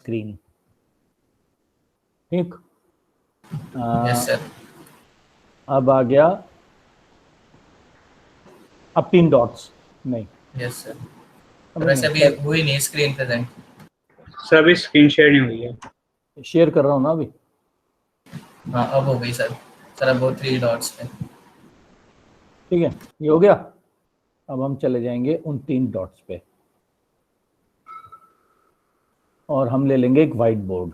Screen. ठीक। Yes sir. अब आ गया, अब 3 डॉट्स नहीं। Yes sir. अबे वैसे नहीं, अभी हुई नहीं स्क्रीन प्रेजेंट। सर अभी स्क्रीन शेयर नहीं हुई है। शेयर कर रहा हूँ ना अभी। हाँ अब हो गई सर। सर अब वो 3 डॉट्स पे। ठीक है, ये हो गया। अब हम चले जाएंगे उन 3 डॉट्स पे और हम ले लेंगे एक वाइट बोर्ड।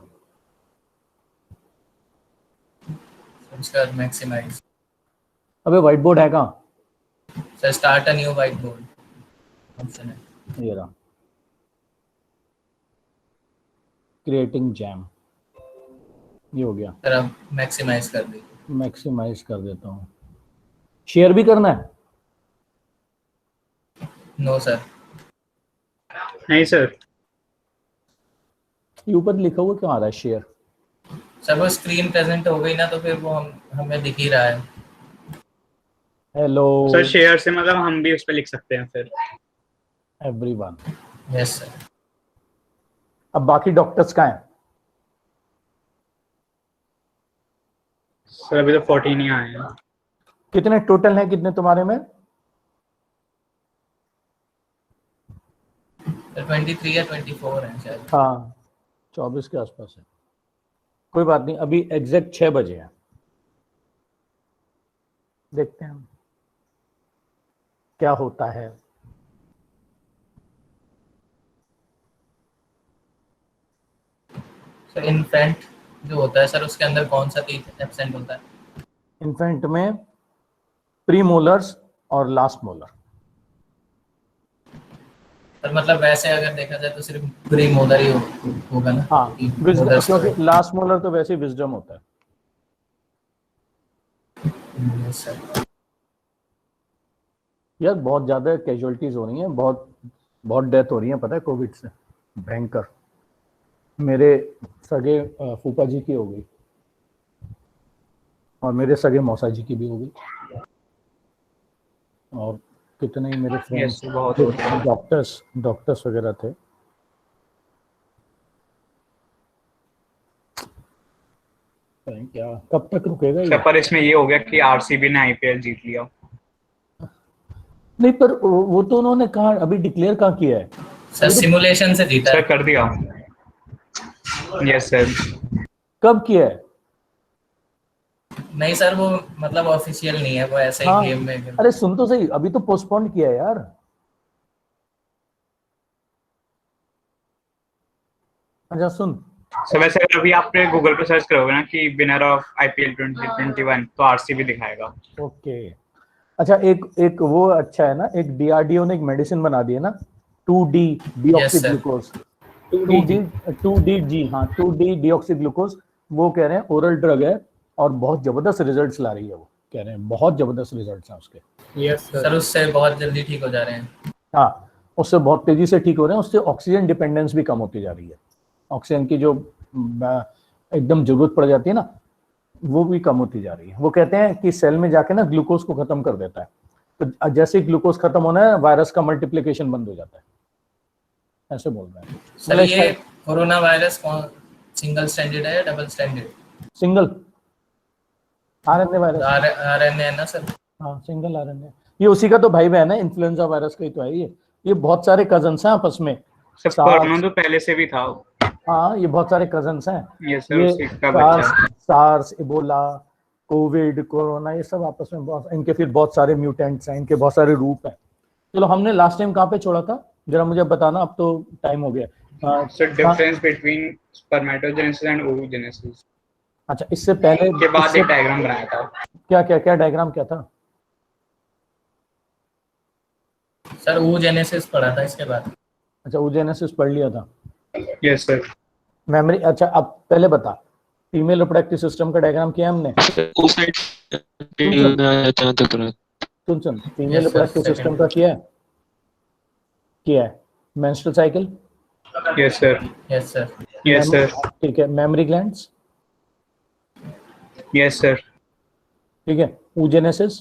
उसका मैक्सिमाइज। अबे वाइट बोर्ड है कहाँ? Sir start a new white board option है। ये रहा, क्रिएटिंग जैम। ये हो गया। सर अब मैक्सिमाइज कर दी। मैक्सिमाइज कर देता हूँ। शेयर भी करना है? No sir. नहीं सर। ये ऊपर लिखा हुआ क्यों आ रहा है शेयर? सर वो स्क्रीन प्रेजेंट हो गई ना तो फिर वो हमें दिख ही रहा है। हेलो सर शेयर से मतलब हम भी उस पर लिख सकते हैं फिर। एवरीवन। Yes sir. अब बाकी डॉक्टर्स कहाँ हैं? सर अभी तो 14 ही आए हैं। कितने टोटल हैं, कितने तुम्हारे में? सर 23 या 24 है शायद। हाँ 24 के आसपास है। कोई बात नहीं, अभी एग्जैक्ट 6 बजे है। देखते हैं हम क्या होता है। सर इन्फेंट जो होता है सर उसके अंदर कौन सा टीथ एब्सेंट होता है? इन्फेंट में प्री मोलर्स और लास्ट मोलर। सर मतलब वैसे अगर देखा जाए तो सिर्फ प्री मोलर ही होगा ना। हाँ मोलर्स तो क्योंकि लास्ट मोलर तो वैसे ही विजडम होता है। Yes sir. यार बहुत ज्यादा कैजुअलिटीज हो रही हैं, बहुत बहुत डेथ हो रही है, पता है, कोविड से। भयंकर। मेरे सगे फूफा जी की हो गई और मेरे सगे मौसा जी की भी हो गई और कितने ही मेरे फ्रेंड्स Yes, बहुत होते हैं। डॉक्टर्स वगैरह थे। क्या कब तक रुकेगा ये? सर पर इसमें ये हो गया कि आरसीबी ने आईपीएल जीत लिया। नहीं पर वो तो उन्होंने कहा, अभी डिक्लेयर कहाँ किया है? सर सिमुलेशन से जीता सर है। कर दिया। Yes sir. कब किया है? नहीं सर वो मतलब ऑफिशियल नहीं है, वो ऐसा ही हाँ गेम में। अरे सुन तो सही, अभी तो पोस्टपोन किया है यार। अच्छा सुन। सर वैसे अगर अभी आप गूगल पे सर्च करोगे ना कि विनर ऑफ आईपीएल 2021 तो आरसीबी दिखाएगा। ओके। अच्छा एक एक वो अच्छा है ना, एक डीआरडीओ ने एक मेडिसिन बना दी है ना, 2D yes deoxy sir. Glucose. 2D जी हाँ, 2D डीऑक्सी ग्लूकोज। वो कह रहे हैं ओरल ड्रग है और बहुत जबरदस्त रिजल्ट्स ला रही है। वो कह रहे हैं बहुत जबरदस्त रिजल्ट्स हैं उसके। यस सर उससे बहुत जल्दी ठीक हो जा रहे हैं। हाँ उससे बहुत तेजी से ठीक हो रहे हैं, उससे ऑक्सीजन डिपेंडेंस भी कम होती जा रही है। ऑक्सीजन की जो एकदम जरूरत पड़ जाती है ना, वो भी कम होती जा रही है। वो कहते हैं कि सेल में जाके ना ग्लूकोज को खत्म कर देता है, तो जैसे ग्लूकोज खत्म होना है वायरस का मल्टीप्लिकेशन बंद हो जाता है, ऐसे बोल रहे हैं। सर ये कोरोना वायरस कौन सिंगल स्ट्रैंडेड है या double stranded? Single RNA virus. RNA है ना सर? हाँ सिंगल आरएनए। ये उसी का तो भाई बहन है, इन्फ्लुएंजा वायरस का ही तो है ये बहुत सारे कजन्स हैं आपस में। सर कोरोना तो पहले से भी था। हाँ ये बहुत सारे कजन्स हैं। यस सर ये उसी का बच्चा। सार्स, इबोला, कोविड, कोरोना, ये सब आपस में बहुत, इनके फिर बहुत सारे म्यूटेंट्स हैं, इनके बहुत सारे रूप हैं। चलो हमने लास्ट टाइम कहाँ पे छोड़ा था जरा मुझे बताना, अब तो टाइम हो गया। Sir difference between spermatogenesis and oogenesis. अच्छा इससे पहले के बाद एक डायग्राम बनाया था। क्या डायग्राम क्या था? सर oogenesis पढ़ा था इसके बाद। अच्छा oogenesis पढ़ लिया था। Yes sir. मेमोरी। अच्छा अब पहले बता, फीमेल रिप्रोडक्टिव सिस्टम का डायग्राम किया हमने। उस साइड जहाँ तक रहा। सुन female Yes, sir, reproductive system का किया है menstrual cycle. Yes sir. Yes sir. Yes sir. ठीक है, मेमोरी ग्लैंड्स। Yes sir. ठीक है, oogenesis।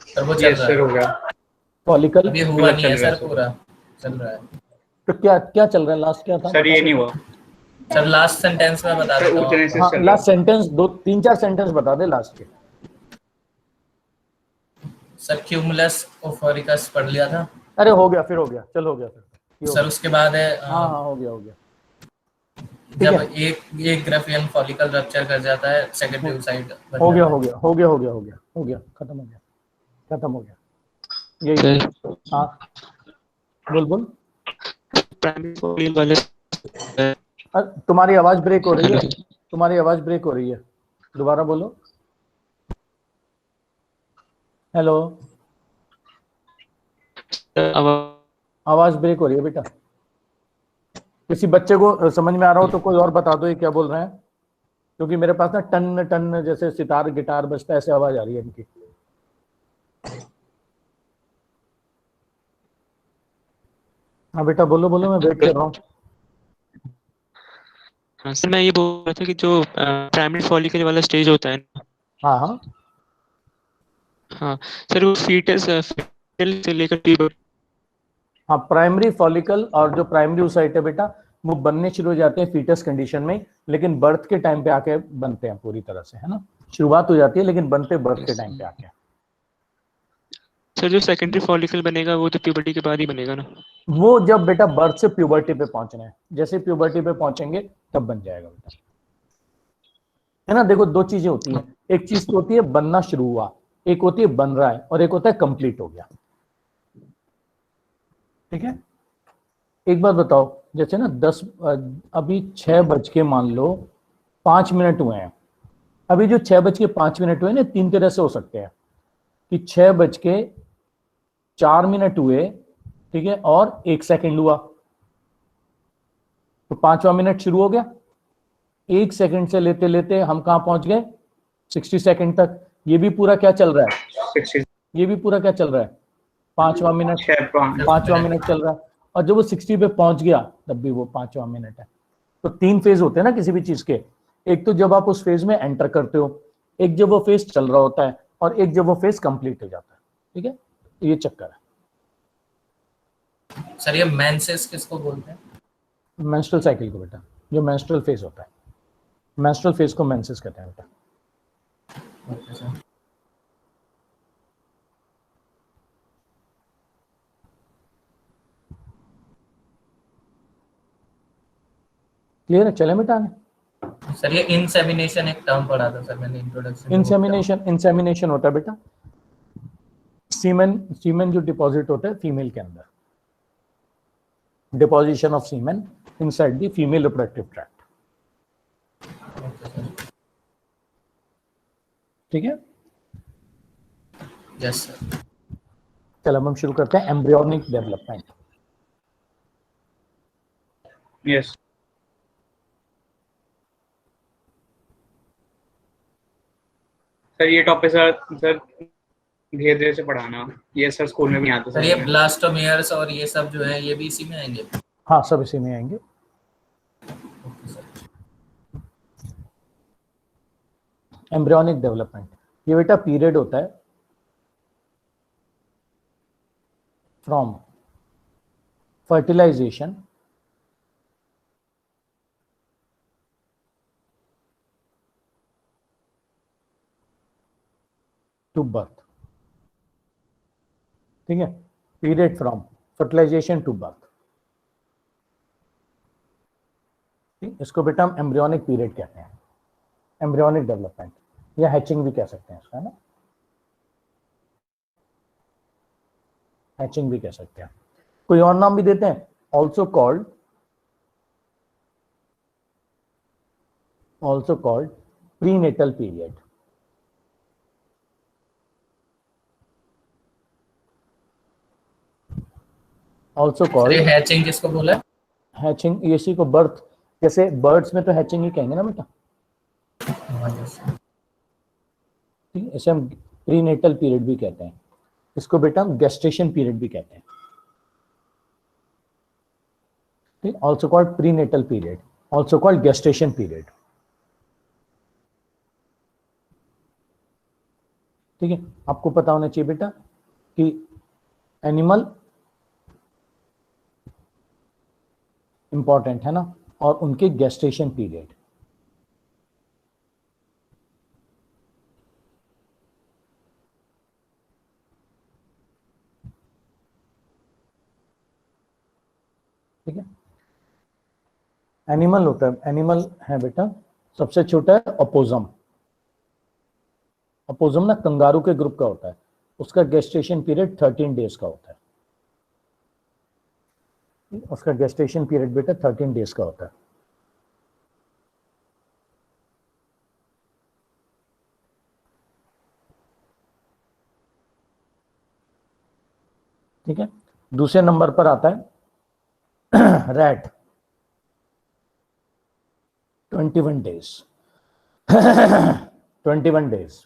सर वो चल यस रहा सर हो है। गया। फॉलिकल। अभी हुआ नहीं है चल रहा सर, है, सर। पूरा चल रहा है। तो क्या क्या चल रहा है, लास्ट क्या था? सर ये नहीं हुआ सर लास्ट सेंटेंस में बता सर, देता हूँ oogenesis हाँ, चल रहा है। लास्ट सेंटेंस, 2 3 4 सेंटेंस बता दे लास्ट के। सर क्यूमुलस ओफोरिकस पढ़ लिया था अरे हो गया, फिर हो गया, चल हो गया फिर, ये हो सर। गया। उसके बाद है हाँ हाँ, हो गया हो गया। जब है। एक ग्राफियन फॉलिकल रप्चर कर जाता है सेकेंडरी ओसाइट बन हो गया जाता हो गया हो गया हो गया हो गया हो गया, खत्म हो गया, खत्म हो गया, यही था। सर हाँ बोल बोल। प्राइमरी फॉलिकल वाले तुम्हारी आवाज ब्रेक हो रही हेलो है, तुम्हारी आवाज ब्रेक हो रही है, दोबारा बोलो। हेलो, अब आवाज ब्रेक हो रही है बेटा। किसी बच्चे को समझ में आ रहा हो तो कोई और बता दो ये क्या बोल रहे हैं, क्योंकि मेरे पास ना टन टन जैसे सितार गिटार बजता है, ऐसे आवाज आ रही है इनकी। हाँ बेटा बोलो बोलो, मैं वेट कर रहा हूँ। हाँ सर, मैं ये बोल रहा था कि जो प्राइमरी फॉलिकल वाला स्टेज होता है ना, हाँ हाँ हाँ सर, वो फीटस फीटल से लेकर प्यूबर्टी। हाँ, प्राइमरी फॉलिकल और जो प्राइमरी ओसाइट है बेटा, वो बनने शुरू हो जाते हैं फीटस कंडीशन में, लेकिन बर्थ के टाइम पे आके बनते हैं पूरी तरह से, है ना। शुरुआत हो जाती है लेकिन बनते बर्थ के टाइम पे आके। सर जो सेकेंडरी फॉलिकल बनेगा वो तो प्यूबर्टी के बाद ही बनेगा ना? वो जब बेटा बर्थ से प्यूबर्टी पे पहुंचना है, जैसे प्यूबर्टी पे पहुंचेंगे तब बन जाएगा बेटा, है ना। देखो दो चीजें होती हैं, एक चीज तो होती है बनना शुरू हुआ, एक होती है बन रहा है, और एक होता है कंप्लीट हो गया। ठीक है, एक बात बताओ, जैसे ना 10 अभी 6 बज के मान लो 5 मिनट हुए हैं, अभी जो 6 बज के 5 मिनट हुए ना, 3 तरह से हो सकते हैं कि 6 बज के 4 मिनट हुए, ठीक है, और 1 सेकंड हुआ, तो 5वां मिनट शुरू हो गया। 1 सेकंड से लेते लेते हम कहां पहुंच गए, 60 सेकंड तक। ये भी पूरा क्या चल रहा है, 60 ये भी पूरा क्या चल रहा है, 5वां मिनट, 5वां मिनट चल रहा है। और जब वो 60 पे पहुंच गया तब भी वो 5वां मिनट है। तो 3 फेज होते हैं ना किसी भी चीज के, एक तो जब आप उस फेज में एंटर करते हो, एक जब वो फेज चल रहा होता है, और एक जब वो फेज कंप्लीट हो जाता है। ठीक है, ये चक्कर है। सर ये मेंसेस किसको बोलते हैं? मेंस्ट्रुअल साइकिल को बेटा, जो मेंस्ट्रुअल फेज होता है, मेंस्ट्रुअल फेज को मेंसेस कहते हैं बेटा। Okay sir. क्लियर है, चले बेटा आगे। सर ये इंसेमिनेशन एक टर्म पढ़ा था सर मैंने इंट्रोडक्शन में। इंसेमिनेशन होता है बेटा, सीमेन, सीमेन जो डिपॉजिट होता है फीमेल के अंदर, deposition of semen inside the female reproductive tract. ठीक है, यस सर। चलो अब हम शुरू करते हैं एम्ब्रियोनिक डेवलपमेंट। यस सर, ये टॉपिक सर धीरे धीरे से पढ़ाना, ये सर स्कूल में भी आता सर ये ब्लास्टोमेयर्स और ये सब जो है ये भी इसी में आएंगे? हाँ सब इसी में आएंगे। Okay sir. एम्ब्रियोनिक डेवलपमेंट, ये बेटा पीरियड होता है फ्रॉम फर्टिलाइजेशन टू बर्थ। ठीक है, period from fertilisation to birth, इसको बेटा हम एम्ब्रियोनिक पीरियड कहते हैं, एम्ब्रियोनिक डेवलपमेंट, या हैचिंग भी कह सकते हैं इसका, है ना, हैचिंग भी कह सकते हैं। कोई और नाम भी देते हैं, also called prenatal period. Also sir ये कॉल्ड हैचिंग किसको बोला है? हैचिंग, इसी को बर्थ, जैसे बर्ड्स में तो हैचिंग ही कहेंगे ना बेटा। हाँ, yes, sir। ठीक है, इसे हम प्रीनेटल पीरियड भी कहते हैं, इसको बेटा हम गेस्टेशन पीरियड भी कहते हैं। ठीक, also called prenatal period, also called gestation period. ठीक है, आपको पता होना चाहिए बेटा कि एनिमल इंपॉर्टेंट है ना, और उनके गेस्टेशन पीरियड। ठीक है, एनिमल होता है, एनिमल है बेटा, सबसे छोटा है अपोजम। अपोजम ना कंगारू के ग्रुप का होता है, उसका गेस्टेशन पीरियड 13 डेज का होता है। उसका गेस्टेशन पीरियड बेटा 13 डेज का होता है। ठीक है, दूसरे नंबर पर आता है rat, 21 days 21 days.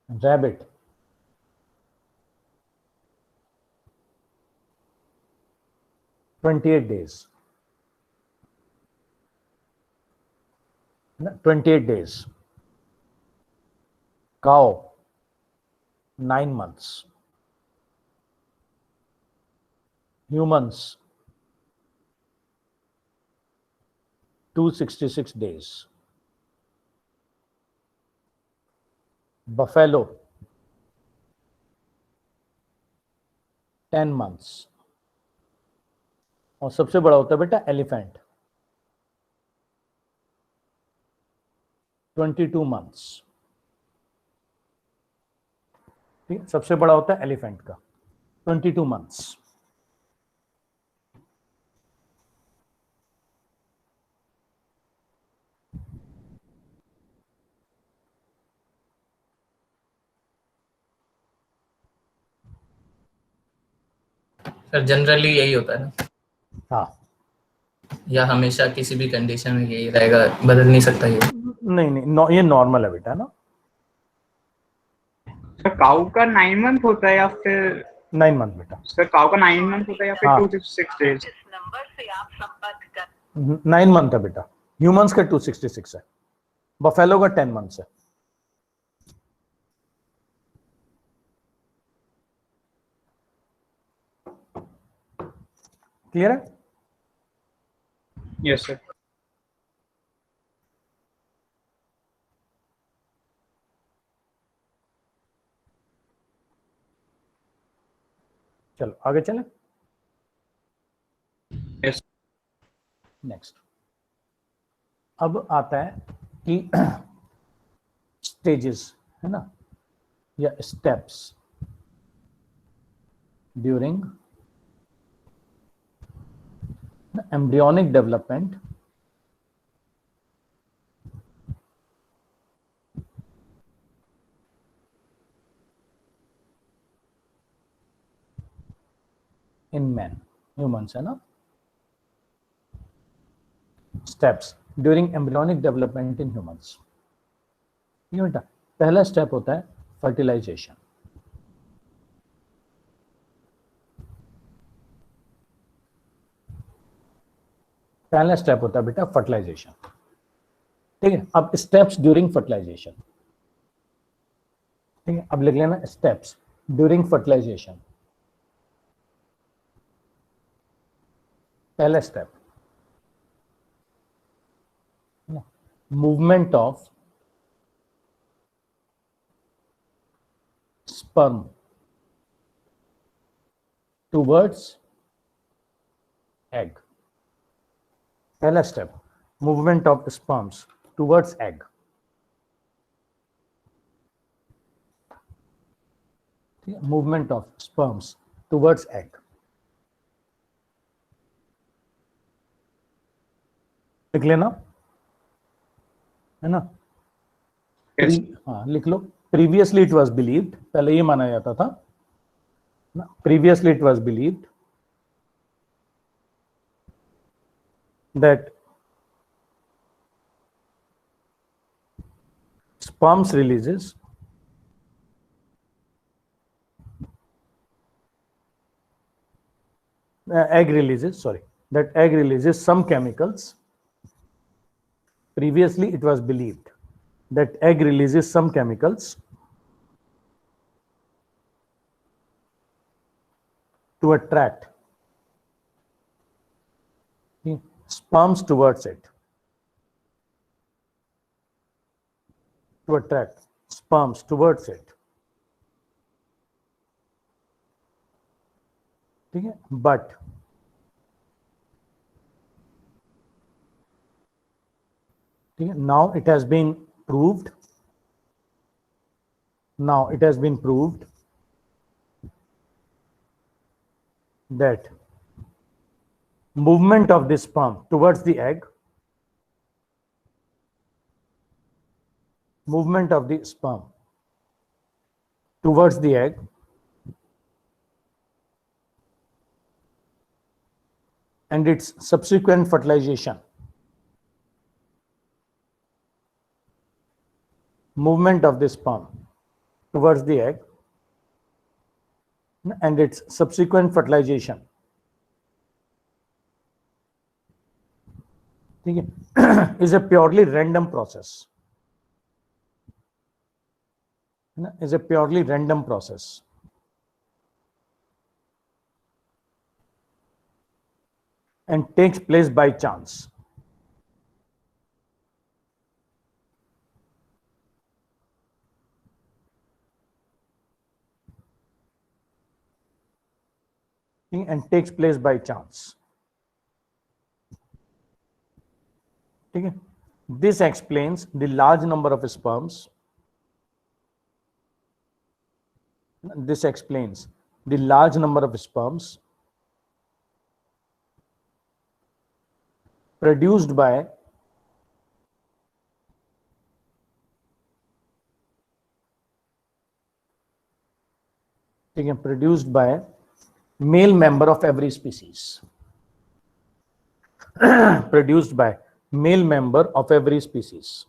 Rabbit 28 days, 28 days. Cow 9 months। Humans 266 days। Buffalo 10 months। और सबसे बड़ा होता है बेटा एलिफेंट, 22 months। ठीक है, सबसे बड़ा होता है एलिफेंट का 22 months। सर जनरली यही होता है ना, हाँ, या हमेशा किसी भी कंडीशन में यही रहेगा, बदल नहीं सकता ये? नहीं नहीं, ये नॉर्मल है बेटा ना। सर काऊ का 9 मंथ होता है या फिर 9 month बेटा। सर काऊ का 9 मंथ होता है या फिर हाँ। 266 डेज? 9 month है बेटा, ह्यूमंस का 266 है, बफेलो का 10 months है। क्लियर है? Yes sir. चलो आगे चलें। यस। नेक्स्ट, अब आता है कि स्टेजेस है ना, या steps during embryonic development in man, humans है ना। Steps during embryonic development in humans. ये बेटा पहला स्टेप होता है फर्टिलाइजेशन। पहला स्टेप होता है बेटा फर्टिलाइजेशन। ठीक है, अब स्टेप्स ड्यूरिंग फर्टिलाइजेशन। ठीक है, अब लिख लेना स्टेप्स ड्यूरिंग फर्टिलाइजेशन। पहला step, movement of sperm towards egg। पहला step, movement of sperms towards egg. Movement of sperms towards egg. लिख लेना है ना। Yes. हाँ लिख लो, प्रीवियसली इट वॉज बिलीव्ड, पहले ये माना जाता था ना, previously it was believed that sperms releases egg releases some chemicals. Previously it was believed that egg releases some chemicals to attract sperms towards it to attract sperms towards it. ठीक है, but now it has been proved that movement of this sperm towards the egg, movement of the sperm towards the egg and its subsequent fertilization, movement of the sperm towards the egg and its subsequent fertilization, ठीक है, is a purely random process, is a purely random process. And takes place by chance. And takes place by chance. Okay. This explains the large number of sperms. This explains the large number of sperms produced by male member of every species. Produced by male member of every species.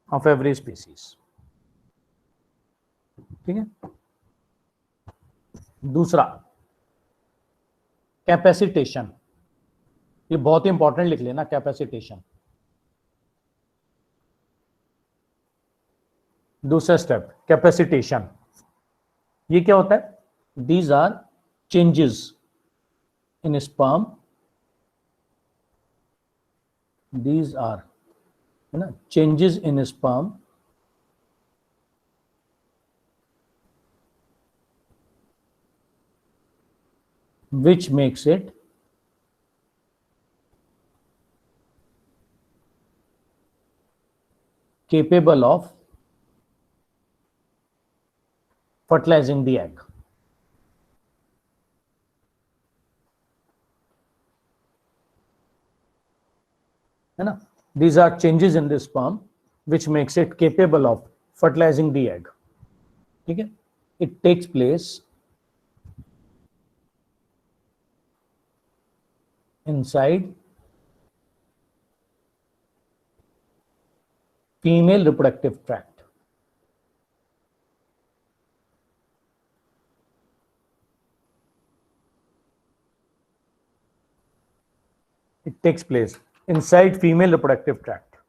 Of every species. ठीक है, दूसरा capacitation, ये बहुत important लिख लेना, capacitation. दूसरा step capacitation, ये क्या होता है? These are changes in sperm, these are, है ना, changes in sperm which makes it capable of fertilizing the egg. है ना, these are changes in the sperm which makes it capable of fertilizing the egg. ठीक है, it takes place inside female reproductive tract. It takes place inside female reproductive tract.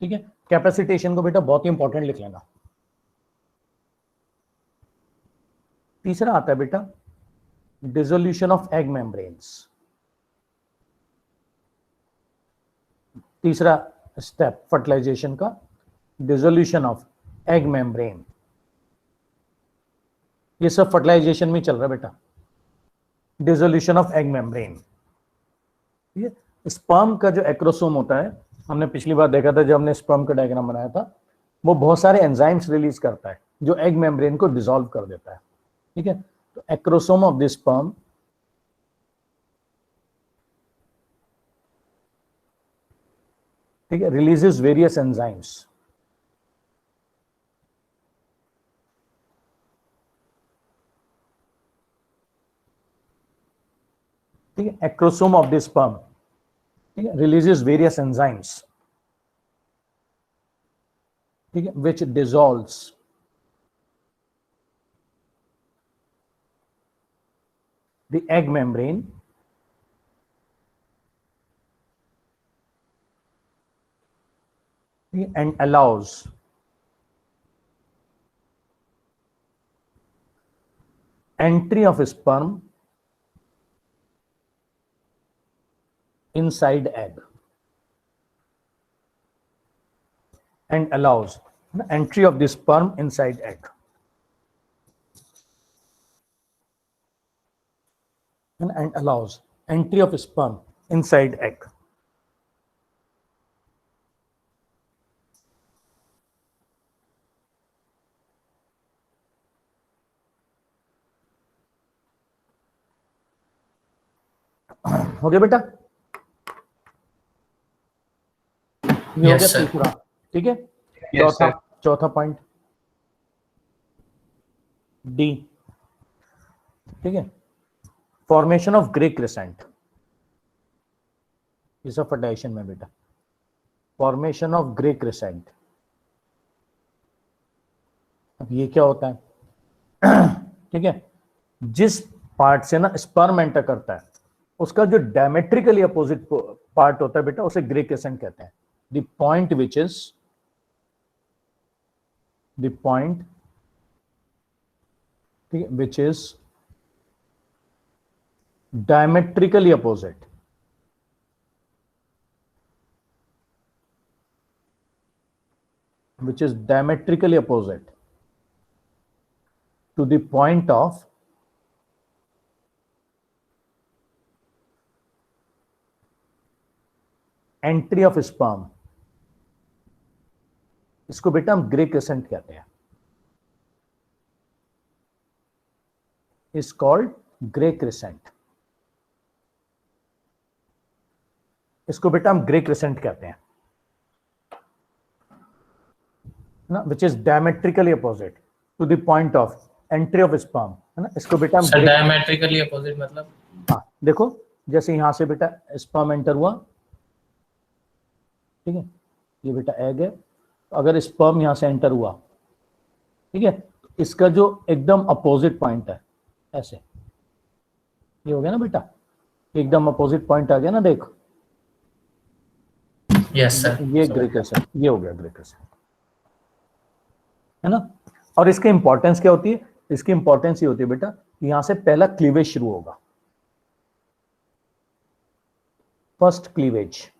ठीक है, capacitation को बेटा बहुत ही important लिख लेना। तीसरा आता है बेटा डिसोल्यूशन ऑफ एग मेम्ब्रेन्स। तीसरा स्टेप फर्टिलाइजेशन का, डिसोल्यूशन ऑफ एग मेम्ब्रेन। ये सब फर्टिलाइजेशन में चल रहा है बेटा, डिसोल्यूशन ऑफ एग मेम्ब्रेन। ठीक है, स्पर्म का जो एक्रोसोम होता है, हमने पिछली बार देखा था जब हमने स्पर्म का डायग्राम बनाया था, वो बहुत सारे एंजाइम्स रिलीज करता है जो एग मेम्ब्रेन को डिसॉल्व कर देता है। ठीक है, तो एक्रोसोम ऑफ दिस स्पर्म ठीक है रिलीजेस वेरियस एंजाइम्स। ठीक है, एक्रोसोम ऑफ दिस स्पर्म ठीक है रिलीजेस वेरियस एंजाइम्स, ठीक है, विच dissolves the egg membrane and allows entry of sperm inside egg, and allows entry of the sperm inside egg, and allows entry of sperm inside egg. हो गया बेटा? ये हो Yes, गया sir. तीसरा, ठीक है। Yes, sir. चौथा पॉइंट डी, ठीक है, फॉर्मेशन ऑफ ग्रे क्रिसेंट, ये सब फर्टिलाइजेशन में बेटा, फॉर्मेशन ऑफ ग्रे क्रिसेंट। अब ये क्या होता है? ठीक है, जिस पार्ट से ना स्पर्म एंटर करता है उसका जो डायमेट्रिकली अपोजिट पार्ट होता है बेटा उसे ग्रे क्रिसेंट कहते हैं। The point which is the point which is diametrically opposite to the point of entry of sperm, इसको बेटा हम ग्रे क्रिसेंट कहते हैं। इज कॉल्ड ग्रे क्रिसेंट, इसको बेटा हम ग्रे क्रिसेंट कहते हैं ना, which is diametrically opposite to the point of entry of sperm, है ना। इसको बेटा हम डायमेट्रिकली अपोजिट मतलब? हाँ देखो, जैसे यहां से बेटा स्पर्म एंटर हुआ, ठीक है, ये बेटा एग है, अगर स्पर्म यहां से एंटर हुआ, ठीक है, इसका जो एकदम अपोजिट पॉइंट है ऐसे, ये हो गया ना बेटा, एकदम अपोजिट पॉइंट आ गया ना, देख। Yes sir. ये ग्रे क्रिसेंट, ये हो गया ग्रे क्रिसेंट, है ना। और इसकी इंपॉर्टेंस क्या होती है? इसकी इंपॉर्टेंस ये होती है बेटा कि यहां से पहला क्लीवेज शुरू होगा, first cleavage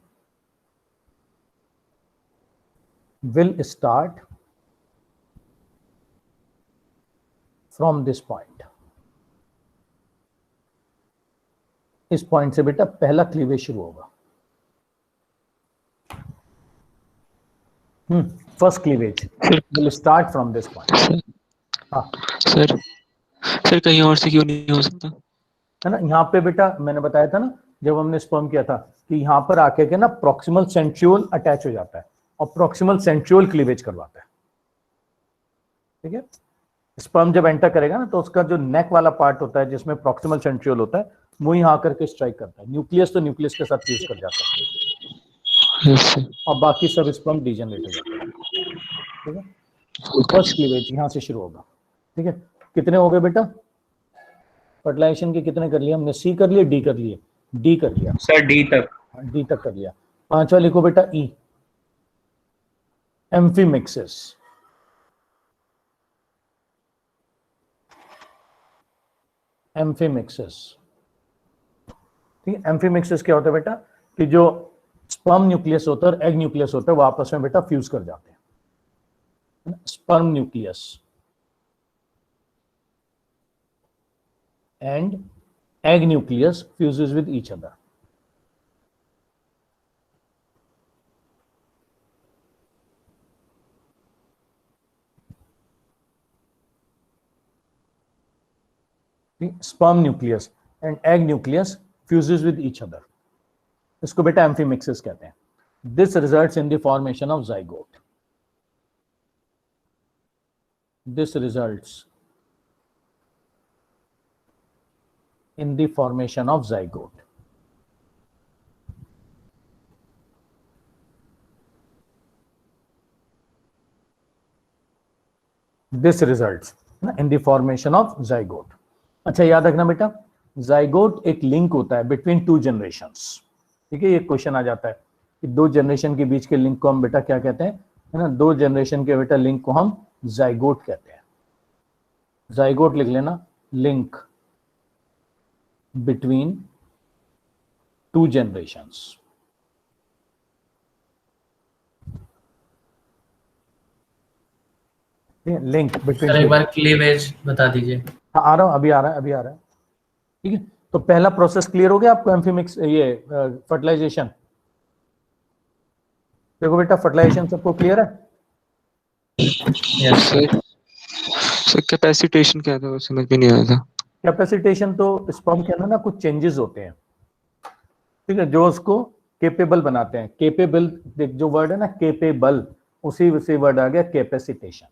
will start from this point। इस पॉइंट से बेटा पहला क्लीवेज शुरू होगा, first cleavage will start from this point। हाँ सर कहीं और से क्यों नहीं हो सकता? है ना, यहाँ पे बेटा मैंने बताया था ना, जब हमने स्पर्म किया था कि यहाँ पर आके के ना प्रॉक्सिमल सेंट्रियोल अटैच हो जाता है और प्रॉक्सिमल सेंट्रियोल क्लीवेज करवाता है, ठीक है। स्पर्म जब एंटर करेगा ना तो उसका जो नेक वाला पार्ट होता है जिसमें प्रॉक्सिमल सेंट्रियोल होता है वो यहाँ आकर के स्ट्राइक करता है, न्यूक्लियस तो न्यूक्लियस के साथ फ्यूज कर जाता है और बाकी सब स्पर्म डीजनरेट हो जाता है, ठीक है। फर्स्ट क्लीवेज यहाँ से शुरू होगा, ठीक है। कितने हो गए बेटा फर्टिलाइजेशन के? कितने कर लिए हमने? सी कर लिए, डी कर लिए? डी कर लिया सर, डी तक। डी तक कर लिया। पांचवा लिखो बेटा ई, एम्फीमिक्सिस। एम्फीमिक्सिस, ठीक है। एम्फीमिक्सिस क्या होता है बेटा कि जो स्पर्म न्यूक्लियस होता है और एग न्यूक्लियस होता है वो आपस में बेटा फ्यूज कर जाते हैं, sperm nucleus and egg nucleus fuses with each other। sperm nucleus and egg nucleus fuses with each other, इसको बेटा एम्फीमिक्सिस कहते हैं। This results in the formation of zygote। This results in the formation of zygote। This results in the formation of zygote। अच्छा याद रखना बेटा, zygote एक link होता है बिटवीन टू जनरेशंस, ठीक है। ये क्वेश्चन आ जाता है कि दो जनरेशन के बीच के लिंक को हम बेटा क्या कहते हैं, है ना, दो जनरेशन के बेटा लिंक को हम जाइगोट कहते हैं। जाइगोट लिख लेना, link between two generations. Link between sir एक टू, बार क्लीवेज बता दीजिए। आ रहा हूं, अभी आ रहा है, अभी आ रहा है, ठीक है। तो पहला प्रोसेस क्लियर हो गया आपको, एम्फीमिक्स ये फर्टिलाइजेशन। देखो बेटा फर्टिलाइजेशन सबको क्लियर है। Yes sir. सर कैपेसिटेशन क्या था, वो समझ में नहीं आया था। कैपेसिटेशन तो स्पर्म के अंदर ना कुछ चेंजेस होते हैं, ठीक है, जो उसको केपेबल बनाते हैं। केपेबल जो वर्ड है ना, केपेबल, उसी से वर्ड आ गया कैपेसिटेशन,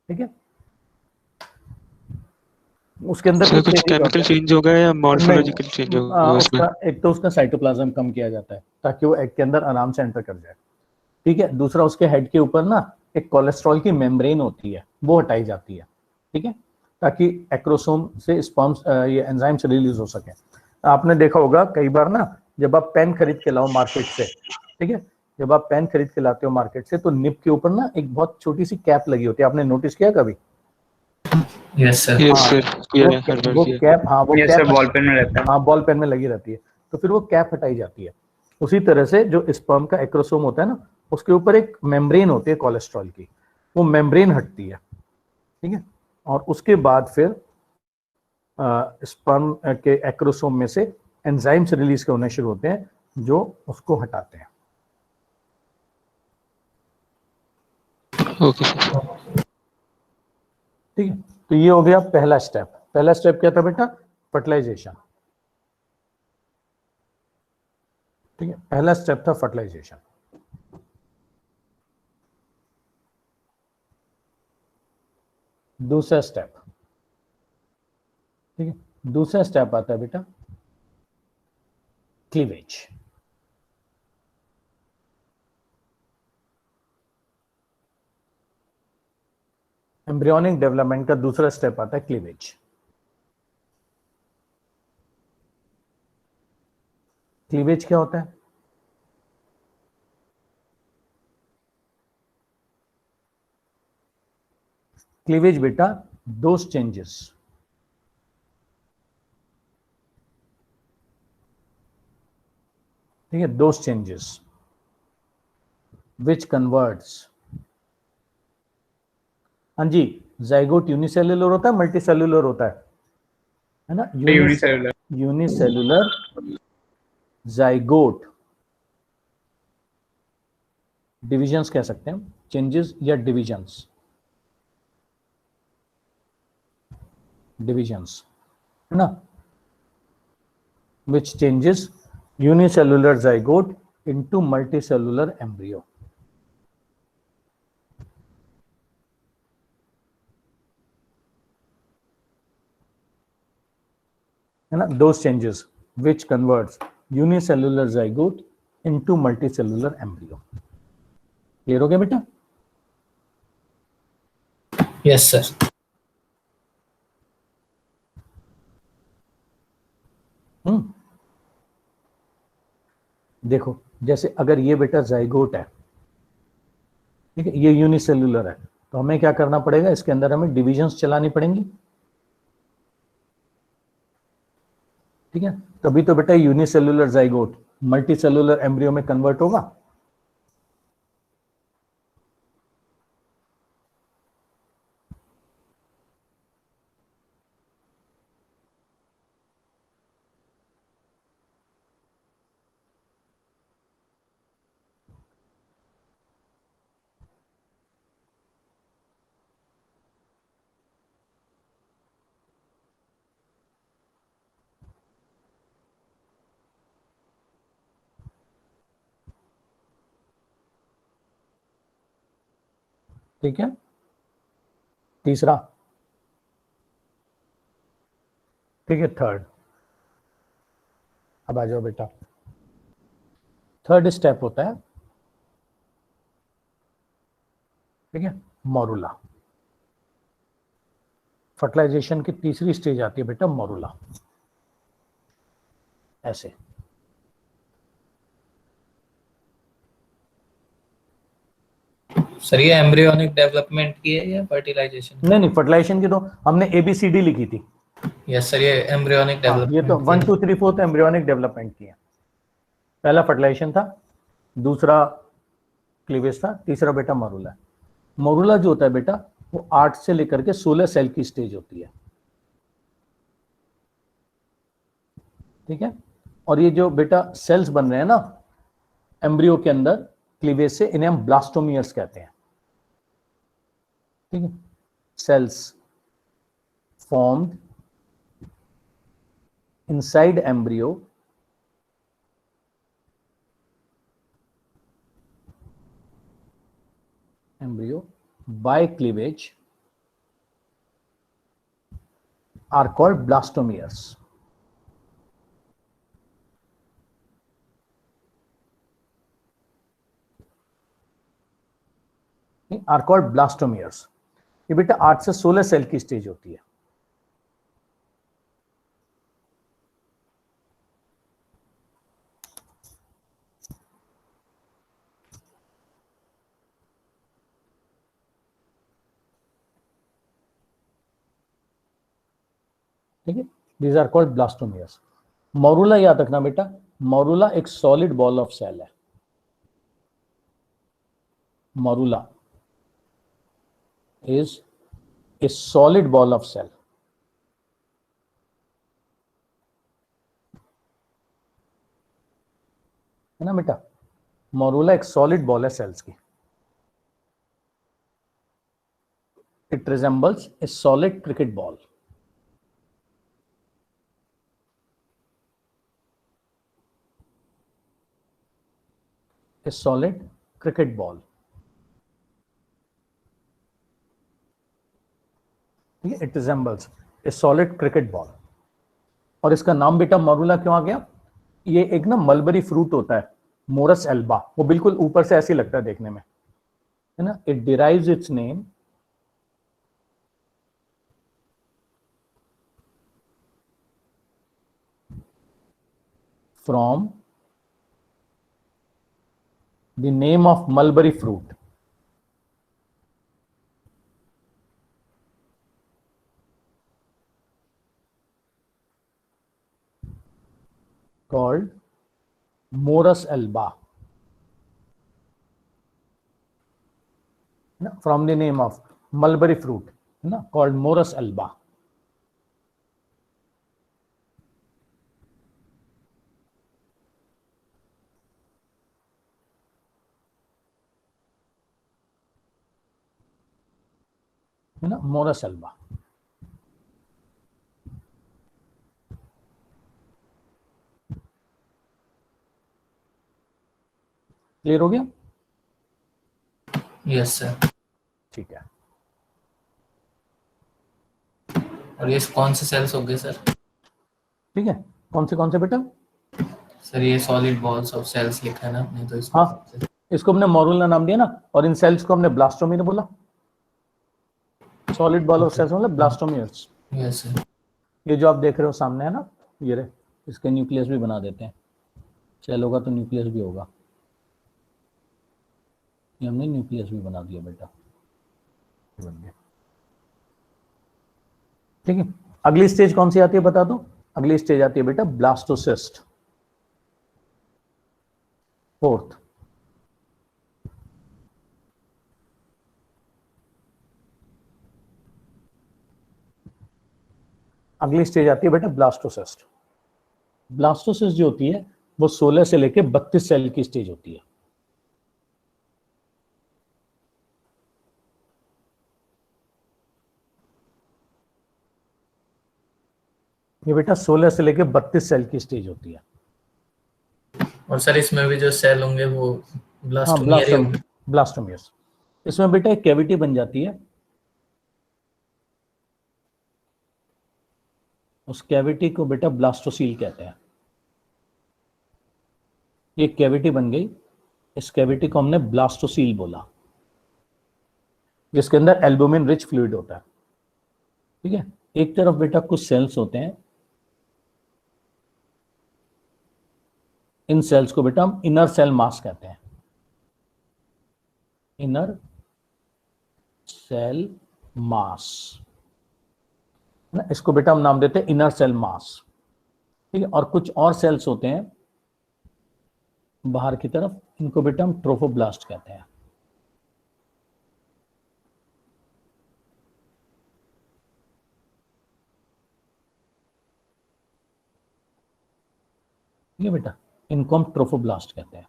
ठीक है। उसके अंदर सर कुछ कुछ चेंजेस केमिकल होते हैं। चेंज हो गया या मॉर्फोलॉजिकल चेंज नहीं, होगा उसमें? उसका एक तो उसका साइटोप्लाज्म कम किया जाता है ताकि वो एग के अंदर आराम से एंटर कर जाए, ठीक है। दूसरा, उसके हेड के ऊपर ना एक कोलेस्ट्रॉल की मेम्ब्रेन होती है, वो हटाई जाती है, ठीक है, ताकि एक्रोसोम से स्पर्म्स ये एंजाइम्स रिलीज हो सके। आपने देखा होगा कई बार ना, जब आप पेन खरीद के लाओ मार्केट से, ठीक है, जब आप पेन खरीद के लाते हो मार्केट से, तो निब के ऊपर ना एक बहुत छोटी सी कैप लगी होती है, आपने नोटिस किया कभी? Yes sir. यस हाँ, सर, किया है, हर बार वो किया। कैप, हाँ वो ये कैप, सर बॉल पेन में रहता है। हाँ बॉल पेन में लगी रहती है, तो फिर वो कैप हटाई जाती है। उसी तरह से जो स्पर्म का एक्रोसोम होता है ना, उसके ऊपर एक मेम्ब्रेन होती है कोलेस्ट्रॉल की, वो मेम्ब्रेन हटती है, ठीक है। और उसके बाद फिर स्पर्म के एक्रोसोम में से एंजाइम्स रिलीज होने शुरू होते हैं जो उसको हटाते हैं। Okay sir. ठीक है, तो ये हो गया पहला स्टेप। पहला स्टेप क्या था बेटा? फर्टिलाइजेशन, ठीक है, पहला स्टेप था फर्टिलाइजेशन। दूसरा स्टेप, ठीक है, दूसरा स्टेप आता है बेटा क्लीवेज। एम्ब्रियोनिक डेवलपमेंट का दूसरा स्टेप आता है क्लीवेज। क्लीवेज क्या होता है? क्लीवेज बेटा दोज चेंजेस, ठीक है, दोज चेंजेस विच कन्वर्ट्स, हाँ जी, जाइगोट यूनिसेल्युलर होता है मल्टी सेल्युलर होता है ना? यूनिसेलुलर। यूनिसेल्युलर जाइगोट, डिविजन्स कह सकते हैं, चेंजेस या डिविजन्स, डिविजन्स, है ना, which changes unicellular zygote into multicellular embryo। है ना, those changes which converts unicellular zygote into multicellular embryo। Clear हो गया बेटा? Yes sir. देखो, जैसे अगर ये बेटा जाइगोट है, ठीक है, ये यूनिसेल्युलर है, तो हमें क्या करना पड़ेगा? इसके अंदर हमें डिविजन्स चलानी पड़ेंगी, ठीक है, तभी तो बेटा यूनिसेल्युलर जाइगोट मल्टीसेल्युलर एम्ब्रियो में कन्वर्ट होगा। ठीक है, तीसरा, ठीक है, थर्ड, अब आ जाओ बेटा, थर्ड स्टेप होता है, ठीक है, मोरुला। फर्टिलाइजेशन की तीसरी स्टेज आती है बेटा मोरूला, ऐसे। सर ये एम्ब्रियोनिक डेवलपमेंट की है या फर्टिलाइजेशन? नहीं, फर्टिलाइजेशन की तो हमने ABCD लिखी थी। यस सर, ये एम्ब्रियोनिक हाँ, ये तो डेवलपमेंट 1 2 3 4 एम्ब्रियोनिक डेवलपमेंट की है। पहला फर्टिलाइजेशन था, दूसरा क्लीवेज था, तीसरा बेटा मोरूला है। मोरूला जो होता है बेटा वो 8 से लेकर के 16 सेल की स्टेज होती है, ठीक है। और ये जो बेटा सेल्स बन रहे हैं ना एम्ब्रियो के अंदर क्लीवेज से, इन्हें हम ब्लास्टोमियर्स कहते हैं, ठीक है। Cells formed inside embryo by cleavage are called blastomeres. Are called blastomeres. ये बेटा 8 से 16 सेल की स्टेज होती है। ठीक है, these are called blastomeres. Morula याद रखना बेटा, मोरूला एक सॉलिड बॉल ऑफ सेल है। Morula is a solid ball of cell. है ना बेटा, मोरूला एक सॉलिड बॉल है सेल्स की। It resembles a solid cricket ball. A solid cricket ball, ठीक है। It resembles a solid cricket ball। और इसका नाम बेटा मोरूला क्यों आ गया? ये एक ना मलबरी फ्रूट होता है, मोरस एल्बा, वो बिल्कुल ऊपर से ऐसे लगता है देखने में, है ना। It derives it's name from the name of mulberry fruit, called Morus alba, from the name of mulberry fruit, called Morus alba। है ना, मोरस एल्बा। क्लियर हो गया? Yes sir. ठीक है। और ये कौन से सेल्स हो गए सर? ठीक है, कौन से बेटा? सर ये सॉलिड बॉल्स ऑफ सेल्स लिखा है ना आपने, तो इसमें हाँ, इसको हमने मोरूला नाम दिया ना, और इन सेल्स को हमने ब्लास्टोमियर बोला। सॉलिड बॉल ऑफ सेल्स मतलब ब्लास्टोमियर्स। Yes sir. ये जो आप देख रहे हो सामने है ना, ये रहे, इसके न्यूक्लियस भी बना देते हैं। सेल होगा तो न्यूक्लियस भी होगा, ये हमने न्यूक्लियस भी बना दिया बेटा, बन गया। ठीक है, अगली स्टेज कौन सी आती है बता दो? अगली स्टेज आती है बेटा ब्लास्टोसिस्ट, फोर्थ। अगली स्टेज आती है बेटा ब्लास्टोसिस्ट। ब्लास्टोसिस्ट जो होती है वो 16 से लेके 32 सेल की स्टेज होती है। ये बेटा 16 से लेके 32 सेल की स्टेज होती है। और सर इसमें भी जो सेल होंगे वो ब्लास्टोमियर ही होंगे? ब्लास्टोमियर्स। इसमें बेटा एक कैविटी बन जाती है, उस कैविटी को बेटा ब्लास्टोसील कहते हैं। ये कैविटी बन गई, इस कैविटी को हमने ब्लास्टोसील बोला, जिसके अंदर एल्बुमिन रिच फ्लूइड होता है। ठीक है, एक तरफ बेटा कुछ सेल्स होते हैं, इन सेल्स को बेटा हम इनर सेल मास कहते हैं, इनर सेल मास ना, इसको बेटा हम नाम देते हैं इनर सेल मास। ठीक है, और कुछ और सेल्स होते हैं बाहर की तरफ, इनको बेटा हम ट्रोफोब्लास्ट कहते हैं। ठीक है बेटा, इनको हम ट्रोफोब्लास्ट कहते हैं।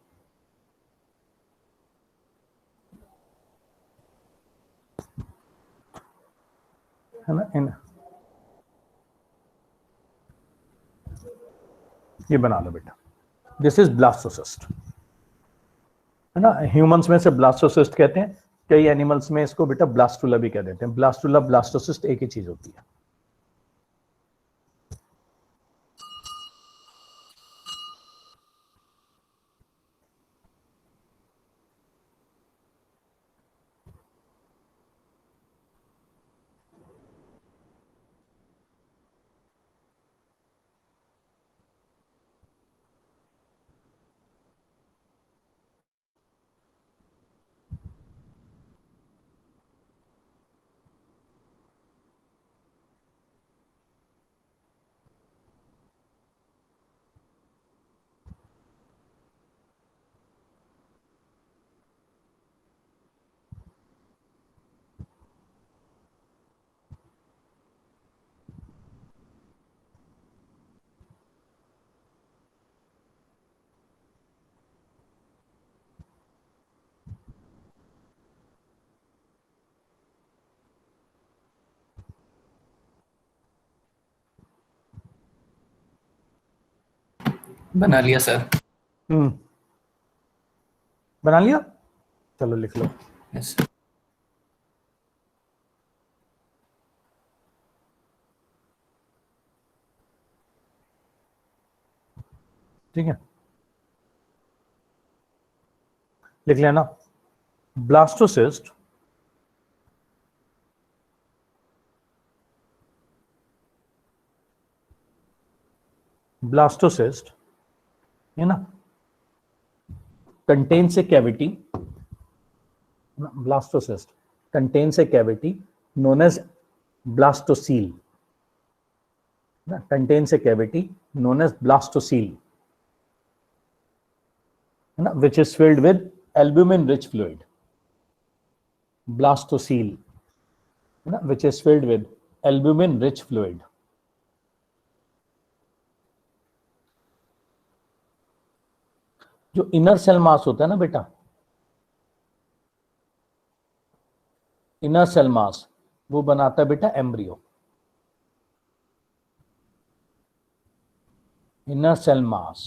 है ना, ये बना लो बेटा, दिस इज ब्लास्टोसिस्ट, है ना। ह्यूमंस में से ब्लास्टोसिस्ट कहते हैं, कई एनिमल्स में इसको बेटा ब्लास्टुला भी कह देते हैं। ब्लास्टुला ब्लास्टोसिस्ट एक ही चीज होती है। बना लिया सर। बना लिया, चलो लिख लो। यस। ठीक है, लिख लेना, ब्लास्टोसिस्ट ब्लास्टोसिस्ट है ना, contains a cavity, blastocyst contains a cavity known as blastocele, contains a cavity known as blastocele, which is filled with albumin rich fluid. Blastocele, which is filled with albumin rich fluid. जो inner cell मास होता है ना बेटा, inner cell मास वो बनाता है बेटा embryo. Inner cell mass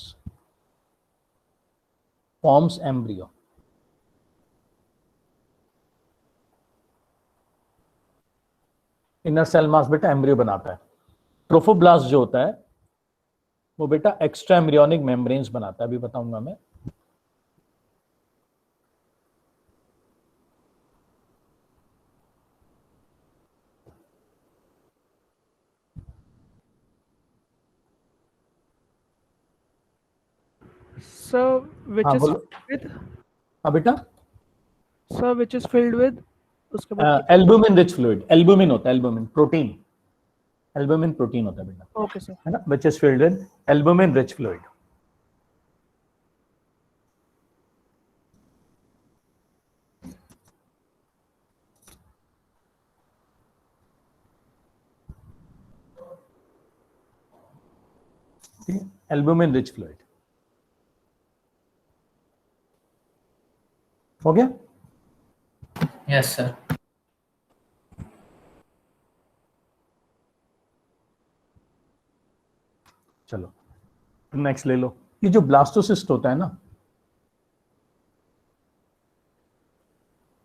forms embryo. Inner cell mass बेटा एम्ब्रियो बनाता है। ट्रोफोब्लास्ट जो होता है वो बेटा एक्स्ट्रा एम्ब्रियोनिक मेम्ब्रेन्स बनाता है, अभी बताऊंगा मैं। Sir, which हाँ is बोलो। with हाँ बेटा, sir, which is filled with उसके बाद एल्बुमिन रिच फ्लूइड, एल्बुमिन होता है, एल्बुमिन प्रोटीन, एल्बुमिन प्रोटीन होता है बेटा, ओके सर। है ना, which is filled with albumin rich fluid. Albumin rich fluid हो गया। Yes sir. चलो नेक्स्ट ले लो। ये जो ब्लास्टोसिस्ट होता है ना,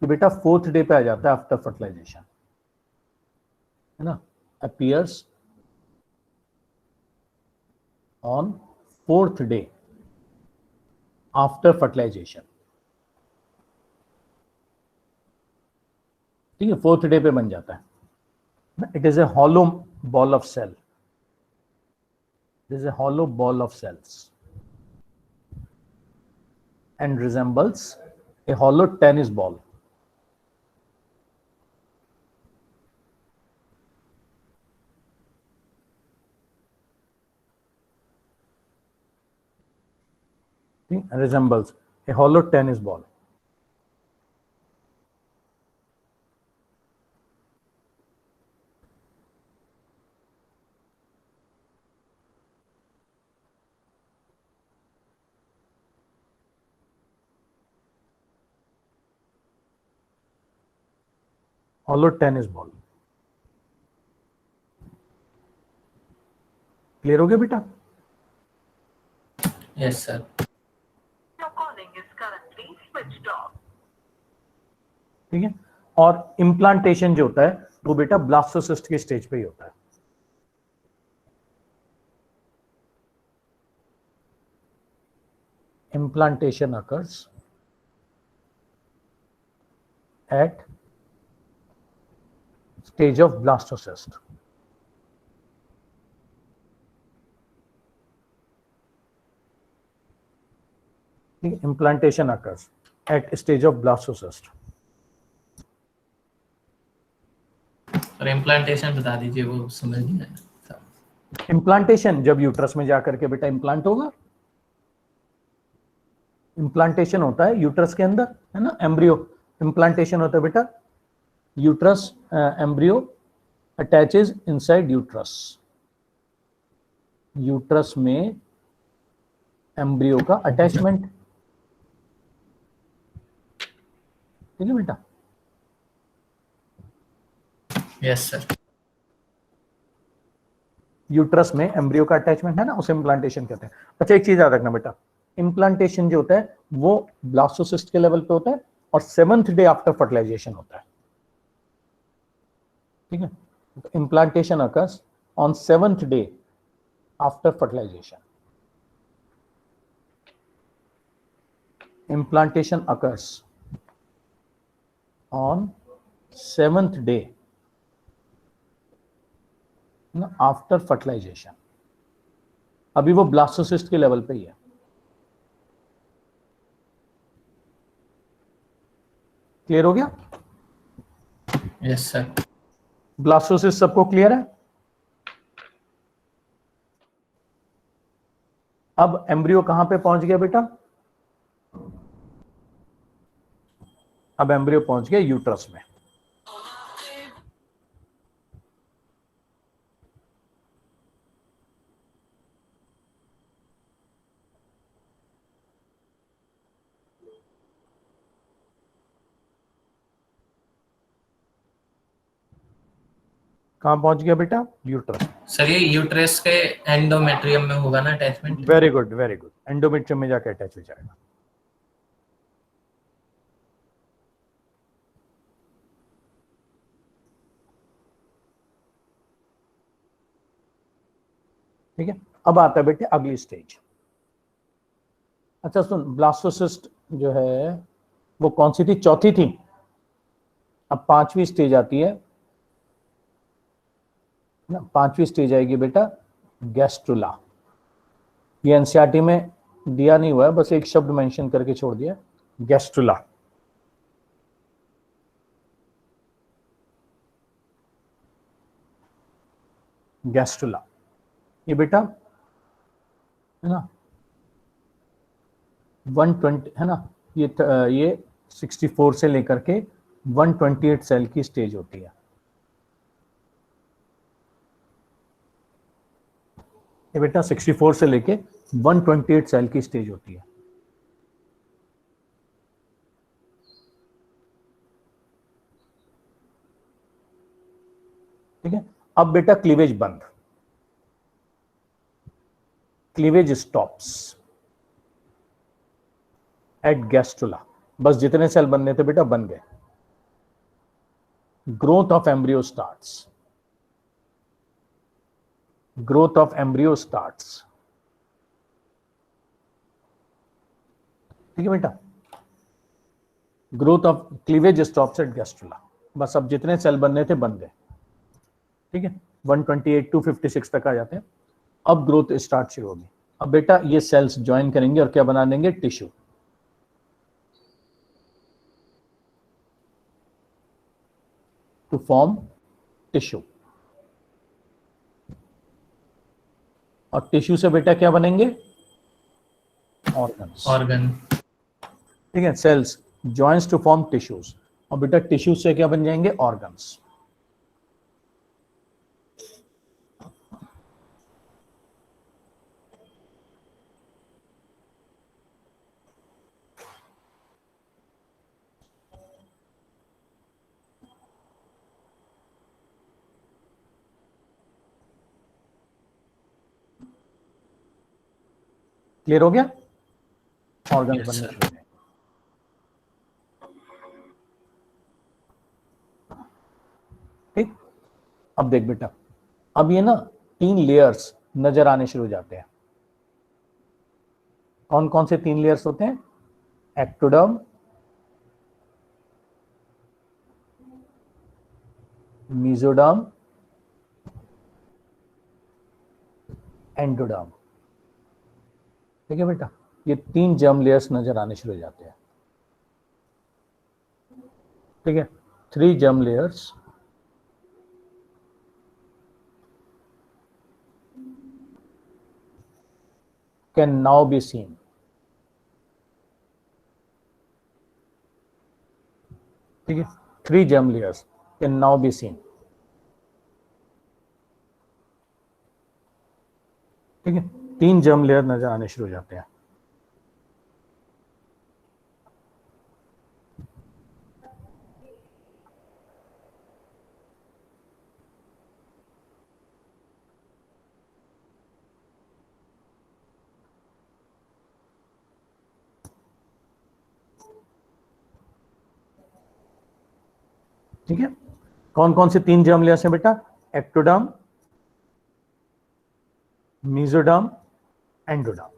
ये बेटा 4th डे पे आ जाता है आफ्टर फर्टिलाइजेशन, है ना, appears on 4th day after fertilisation. ठीक है, 4th डे पे बन जाता है। It is a hollow ball of cell. It is a hollow ball of cells and resembles a hollow tennis ball. Resembles a hollow tennis ball. Hollow tennis ball. Clear हो गया बेटा? Yes sir. ठीक है, और implantation जो होता है वो बेटा ब्लास्टोसिस्ट के स्टेज पे ही होता है। Implantation occurs at stage of blastocyst. Implantation occurs at stage of blastocyst. और इम्प्लांटेशन बता दीजिए, वो समझ नहीं आया। इम्प्लांटेशन जब यूट्रस में जाकर के बेटा इम्प्लांट होगा, इम्प्लांटेशन होता है यूट्रस के अंदर, है ना, एम्ब्रियो इम्प्लांटेशन होता है बेटा, uterus embryo attaches inside uterus, uterus में एम्ब्रियो का अटैचमेंट, ठीक है बेटा? Yes sir. यूट्रस में एम्ब्रियो का अटैचमेंट है ना, उसे इम्प्लांटेशन कहते हैं। अच्छा, एक चीज याद रखना बेटा, इम्प्लांटेशन जो होता है वो ब्लास्टोसिस्ट के लेवल पे होता है और 7th डे आफ्टर फर्टिलाइजेशन होता है, ठीक है? तो implantation occurs on 7th day after fertilisation. Implantation occurs on 7th day after fertilisation. अभी वो ब्लास्टोसिस्ट के लेवल पे ही है। क्लियर हो गया? Yes sir. ब्लास्टोसिस्ट सबको क्लियर है? अब एम्ब्रियो कहां पे पहुंच गया बेटा? अब एम्ब्रियो पहुंच गया यूट्रस में। कहां पहुंच गया बेटा? यूट्रस। सर ये यूट्रस के एंडोमेट्रियम में होगा ना attachment? Very good, very good. Endometrium में जाकर अटैच हो जाएगा। ठीक है, अब आता है बेटे अगली स्टेज। अच्छा सुन, ब्लास्टोसिस्ट जो है वो कौन सी थी? चौथी थी। अब 5वीं स्टेज आती है ना, 5वीं स्टेज आएगी बेटा गैस्ट्रुला। ये एनसीईआरटी में दिया नहीं हुआ है, बस एक शब्द मेंशन करके छोड़ दिया, गैस्ट्रुला। गैस्ट्रुला ये बेटा है ना 120 है ना, ये 64 से लेकर के 128 सेल की स्टेज होती है। ये बेटा 64 से लेके 128 सेल की स्टेज होती है। ठीक है, अब बेटा क्लीवेज बंद, क्लीवेज स्टॉप्स एट गैस्ट्रुला। बस जितने सेल बनने थे बेटा बन गए। Growth of embryo starts, growth of embryo starts. ठीक है बेटा, growth of cleavage stops at gastrula. बस अब जितने सेल बनने थे बन गए। ठीक है, 128 256 तक आ जाते हैं। अब ग्रोथ स्टार्ट शुरू होगी। अब बेटा ये सेल्स ज्वाइन करेंगे और क्या बना देंगे, टिश्यू। टू फॉर्म टिश्यू, और टिश्यू से बेटा क्या बनेंगे, ऑर्गन्स। ऑर्गन। ठीक है, cells joins to form tissues, और बेटा टिश्यू से क्या बन जाएंगे, ऑर्गन्स। क्लियर हो गया, ऑर्गन्स Yes, बनने sir. शुरू हो जाएंगे। ठीक, अब देख बेटा, अब ये ना 3 लेयर्स नजर आने शुरू हो जाते हैं। कौन कौन से 3 लेयर्स होते हैं, एक्टोडर्म, मेसोडर्म, एंडोडर्म। ठीक है बेटा, ये 3 जर्म लेयर्स नजर आने शुरू हो जाते हैं। ठीक है, 3 germ layers can now be seen। ठीक है, 3 germ layers can now be seen। ठीक है, 3 germ लेयर नजर आने शुरू हो जाते हैं। ठीक है, कौन कौन से 3 जर्म लेयर्स हैं बेटा, एक्टोडर्म, मेसोडर्म, एंडोडर्म।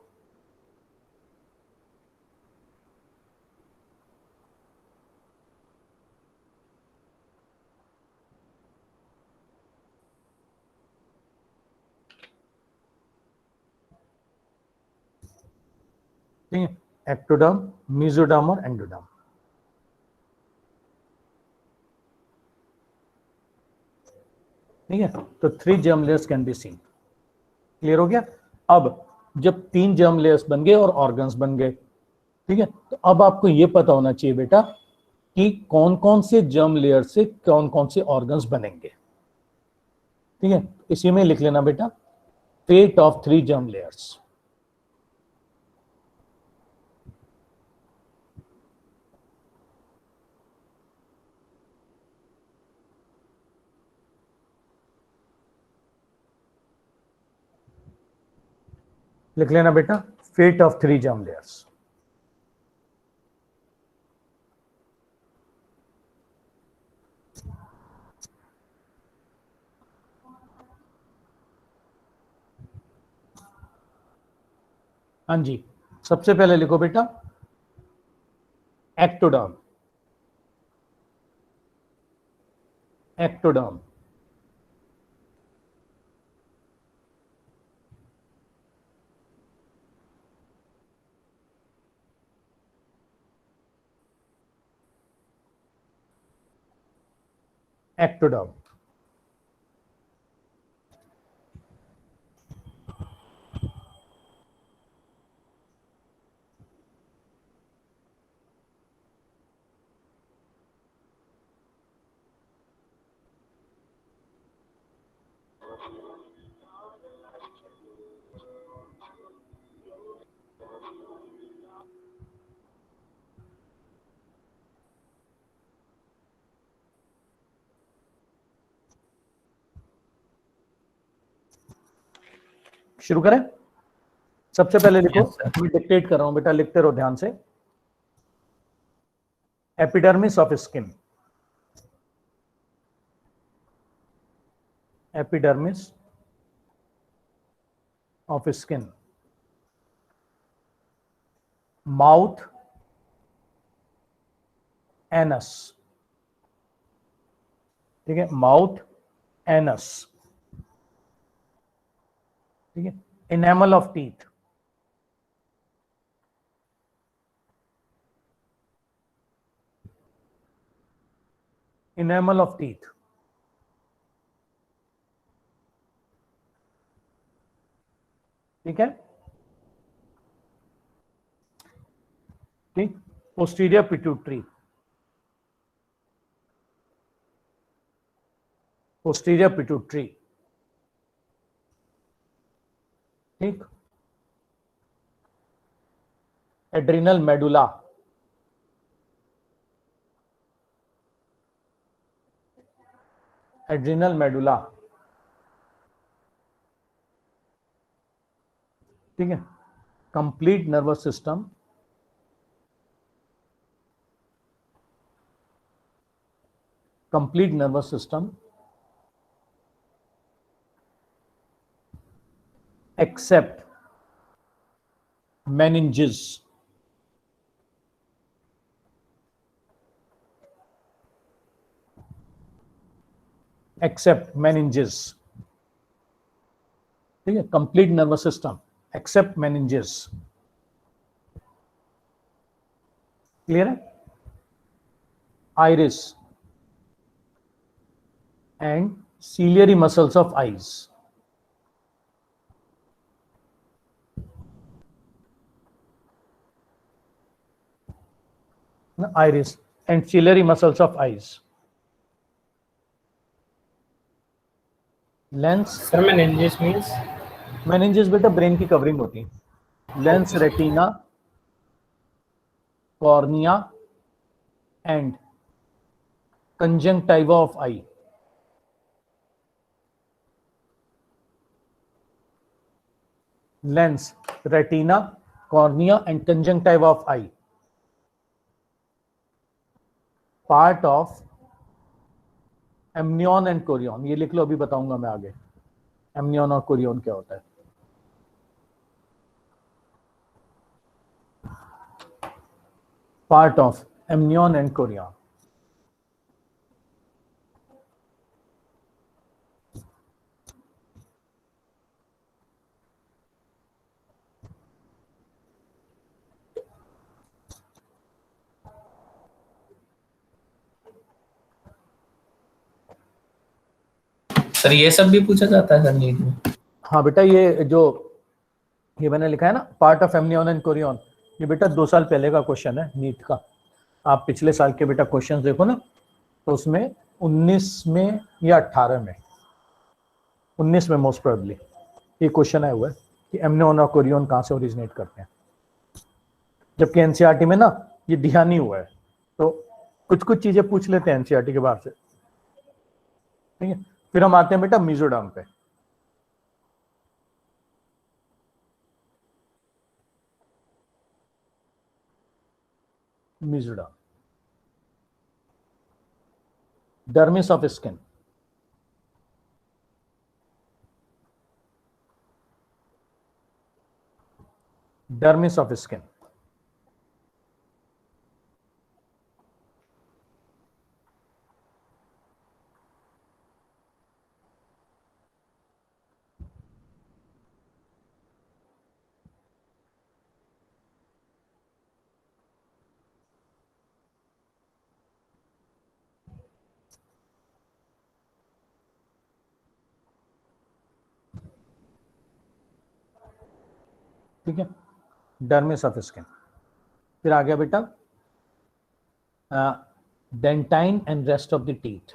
ठीक है, एक्टोडर्म, मेसोडर्म और एंडोडर्म। ठीक है, तो 3 germ layers can be seen. Clear हो गया। अब जब 3 जर्म लेयर्स बन गए और ऑर्गन्स बन गए, ठीक है, तो अब आपको यह पता होना चाहिए बेटा कि कौन कौन से जर्म लेयर से कौन कौन से ऑर्गन्स बनेंगे। ठीक है, इसी में लिख लेना बेटा, फेट ऑफ 3 जर्म लेयर्स। लिख लेना बेटा, फेट ऑफ 3 जर्म लेयर्स। हाँ जी, सबसे पहले लिखो बेटा एक्टोडर्म। Ectoderm, ectoderm. शुरू करें। सबसे पहले लिखो, Yes, sir. मैं डिक्टेट कर रहा हूं बेटा, लिखते रहो ध्यान से। Epidermis of skin, epidermis of skin, mouth, anus. ठीक है, माउथ, एनस, ठीक है। Enamel of teeth, enamel of teeth, ठीक है, ठीक। पोस्टीरियर पिट्यूटरी, पोस्टीरियर पिट्यूटरी, ठीक। एड्रिनल मेडुला, एड्रिनल मेडुला, ठीक है। Complete nervous system, complete nervous system except meninges, except meninges, ठीक है। Complete nervous system except meninges, clear है। iris and ciliary muscles of eyes, iris and ciliary muscles of eyes, lens, sir meninges means meninges बेटा brain की covering होती है। Lens, retina, cornea and conjunctiva of I, lens, retina, cornea and conjunctiva of I, part of amnion and Korean. ये लिख लो, अभी बताऊंगा मैं आगे एमनियन और कोरियन क्या होता है। Part of amnion and Korean, sir ये सब भी पूछा जाता है सर नीट में? हाँ बेटा, ये जो ये मैंने लिखा है ना, part of amnion and Korean, ये बेटा 2 साल पहले का क्वेश्चन है नीट का। आप पिछले साल के बेटा क्वेश्चन देखो ना, तो उसमें 19 में या 18 में, 19 में मोस्ट प्रोबेबली ये क्वेश्चन आया हुआ है कि एमनियन और कोरियन कहाँ से ओरिजिनेट करते हैं, जबकि एनसीईआरटी में ना ये दिया नहीं हुआ है। तो कुछ कुछ चीजें पूछ लेते हैं एनसीईआरटी के बाहर से, ठीक है। फिर हम आते हैं बेटा मीजोडर्म पे। Mesoderm, dermis of skin, dermis of skin, ठीक है, डर्मिस ऑफ स्किन। फिर आ गया बेटा dentine and rest of the teeth,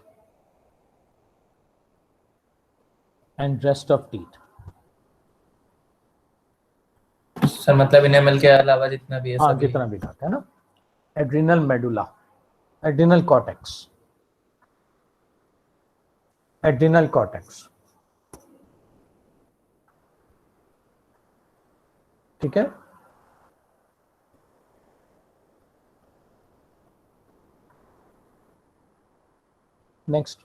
and rest of teeth, sir मतलब इनेमल के अलावा जितना भी है हाँ सभी? जितना भी खाता है ना। Adrenal medulla, adrenal cortex, adrenal cortex, ठीक है। नेक्स्ट,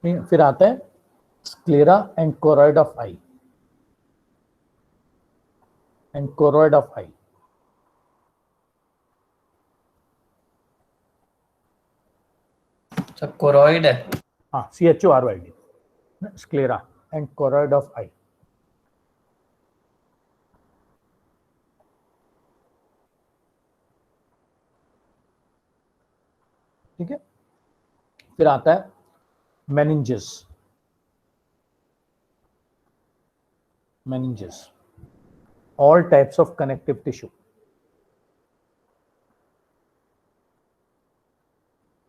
फिर आता है sclera and choroid of eye, and choroid of eye, सब कोरॉइड है। हाँ, CHOROID, sclera and choroid of eye. ठीक है, फिर आता है meninges. Meninges, all types of connective tissue.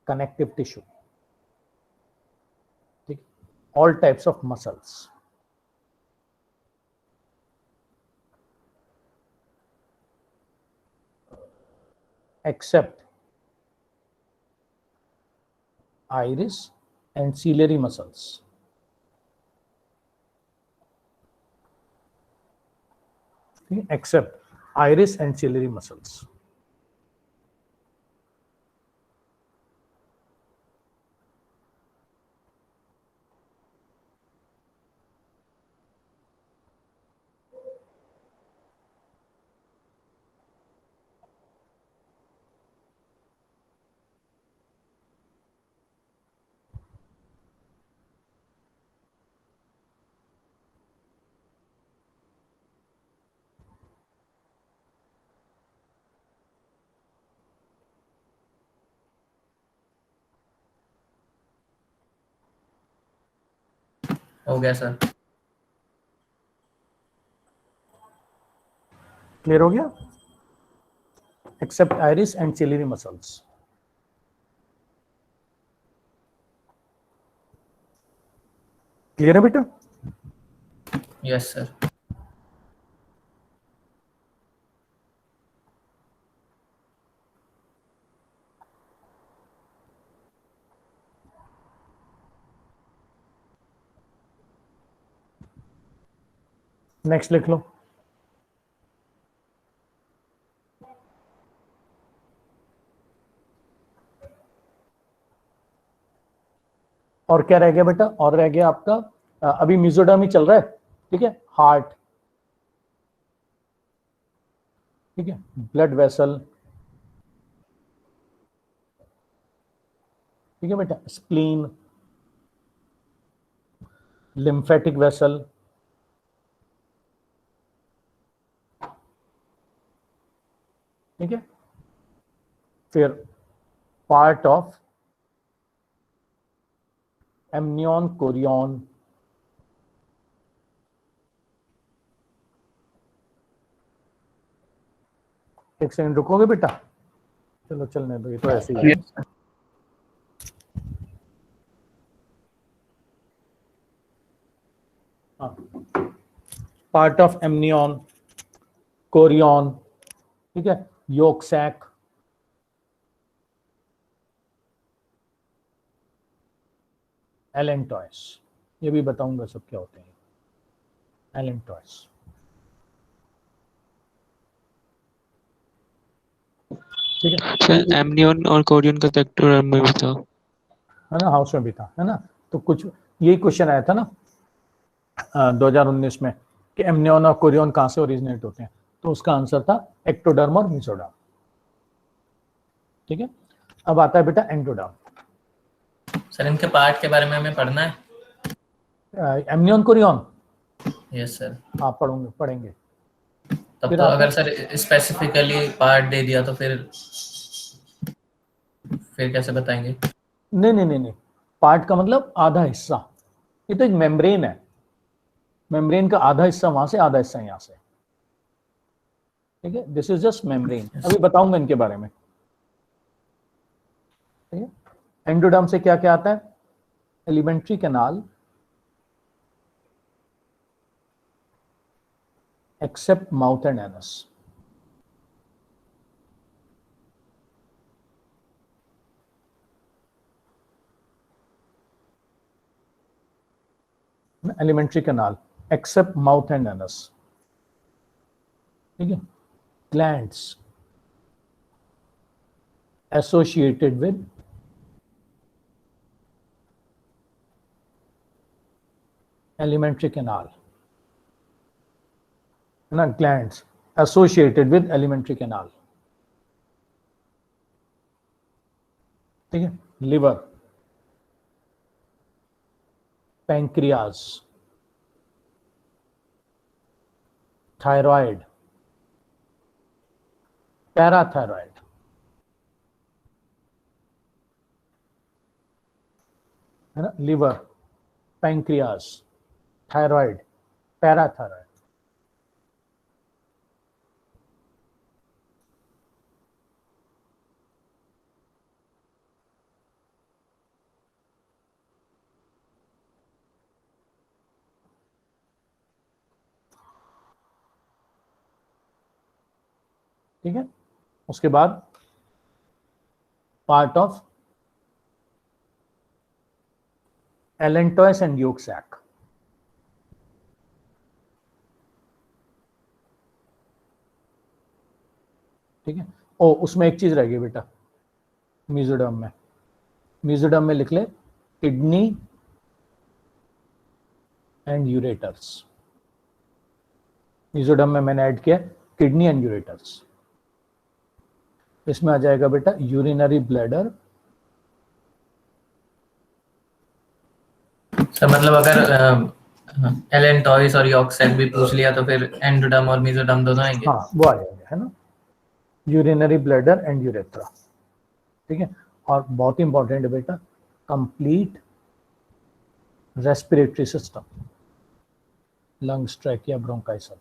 Connective tissue. ठीक, all types of muscles. Except iris and ciliary muscles. Except iris and ciliary muscles. हो गया सर। क्लियर हो गया? Except iris and ciliary muscles. Clear है बेटा? Yes sir. Next लिख लो। और क्या रह गया बेटा? और रह गया आपका अभी मेसोडर्म ही चल रहा है। ठीक है, हार्ट, ठीक है, ब्लड वेसल, ठीक है बेटा, स्प्लीन, लिम्फेटिक वेसल, ठीक है, फिर पार्ट ऑफ एमनियन कोरियन, एक सेकंड रुकोगे बेटा? चलो चलने दो, ये तो ऐसे ही है। पार्ट ऑफ एमनियन कोरियन, ठीक है, योक सैक, एलेंटॉयस, ये भी बताऊंगा सब क्या होते हैं एलेंटॉयस। ठीक है सर एमनियन और कोरियन का टेक्टोडर्म में भी था, है ना, हाउस में भी था, है ना। तो कुछ यही क्वेश्चन आया था ना 2019 में कि एमनियन और कोरियन कहाँ से ओरिजिनेट होते हैं, तो उसका आंसर था एक्टोडर्म और मेसोडर्म। ठीक है, अब आता है बेटा एंडोडर्म। सर इनके पार्ट के बारे में हमें पढ़ना है। Amnion Korean yes sir. आप पढ़ेंगे। तब फिर तो आता अगर सर स्पेसिफिकली पार्ट दे दिया तो फिर कैसे बताएंगे? नहीं नहीं नहीं नहीं, पार्ट का मतलब आधा हिस्सा। ये तो एक मेम्ब्रेन है, मेम्ब्रेन का आधा हिस्सा वहां से, आधा हिस्सा यहाँ से। ठीक है, दिस इज जस्ट मेम्ब्रेन। अभी बताऊंगा इनके बारे में। ठीक है, एंडोडर्म से क्या क्या आता है? Alimentary canal except mouth and anus. Alimentary canal except mouth and anus. ठीक है, glands associated with alimentary canal, है ना, glands associated with alimentary canal. ठीक है, लिवर पैंक्रियाज, थायराइड, पैराथायराइड, है ना, लिवर, पैंक्रियाज, थायराइड, पैराथायराइड। ठीक है, उसके बाद part of allantois and yolk sac. ठीक है, ओ उसमें एक चीज रह गई बेटा, म्यूजिडम में लिख ले किडनी एंड यूरेटर्स। म्यूजिडम में मैंने ऐड किया किडनी एंड यूरेटर्स। इसमें आ जाएगा बेटा यूरिनरी ब्लैडर। तो मतलब अगर एलेंटॉइस और यॉर्क सैक भी पूछ लिया तो फिर एंडोडर्म और मेसोडर्म दोनों आएंगे। हाँ वो आ जाएगा, है ना, यूरिनरी ब्लैडर एंड यूरेथ्रा। ठीक है, और बहुत इंपॉर्टेंट है बेटा complete respiratory system, lungs, trachea, bronchi सब।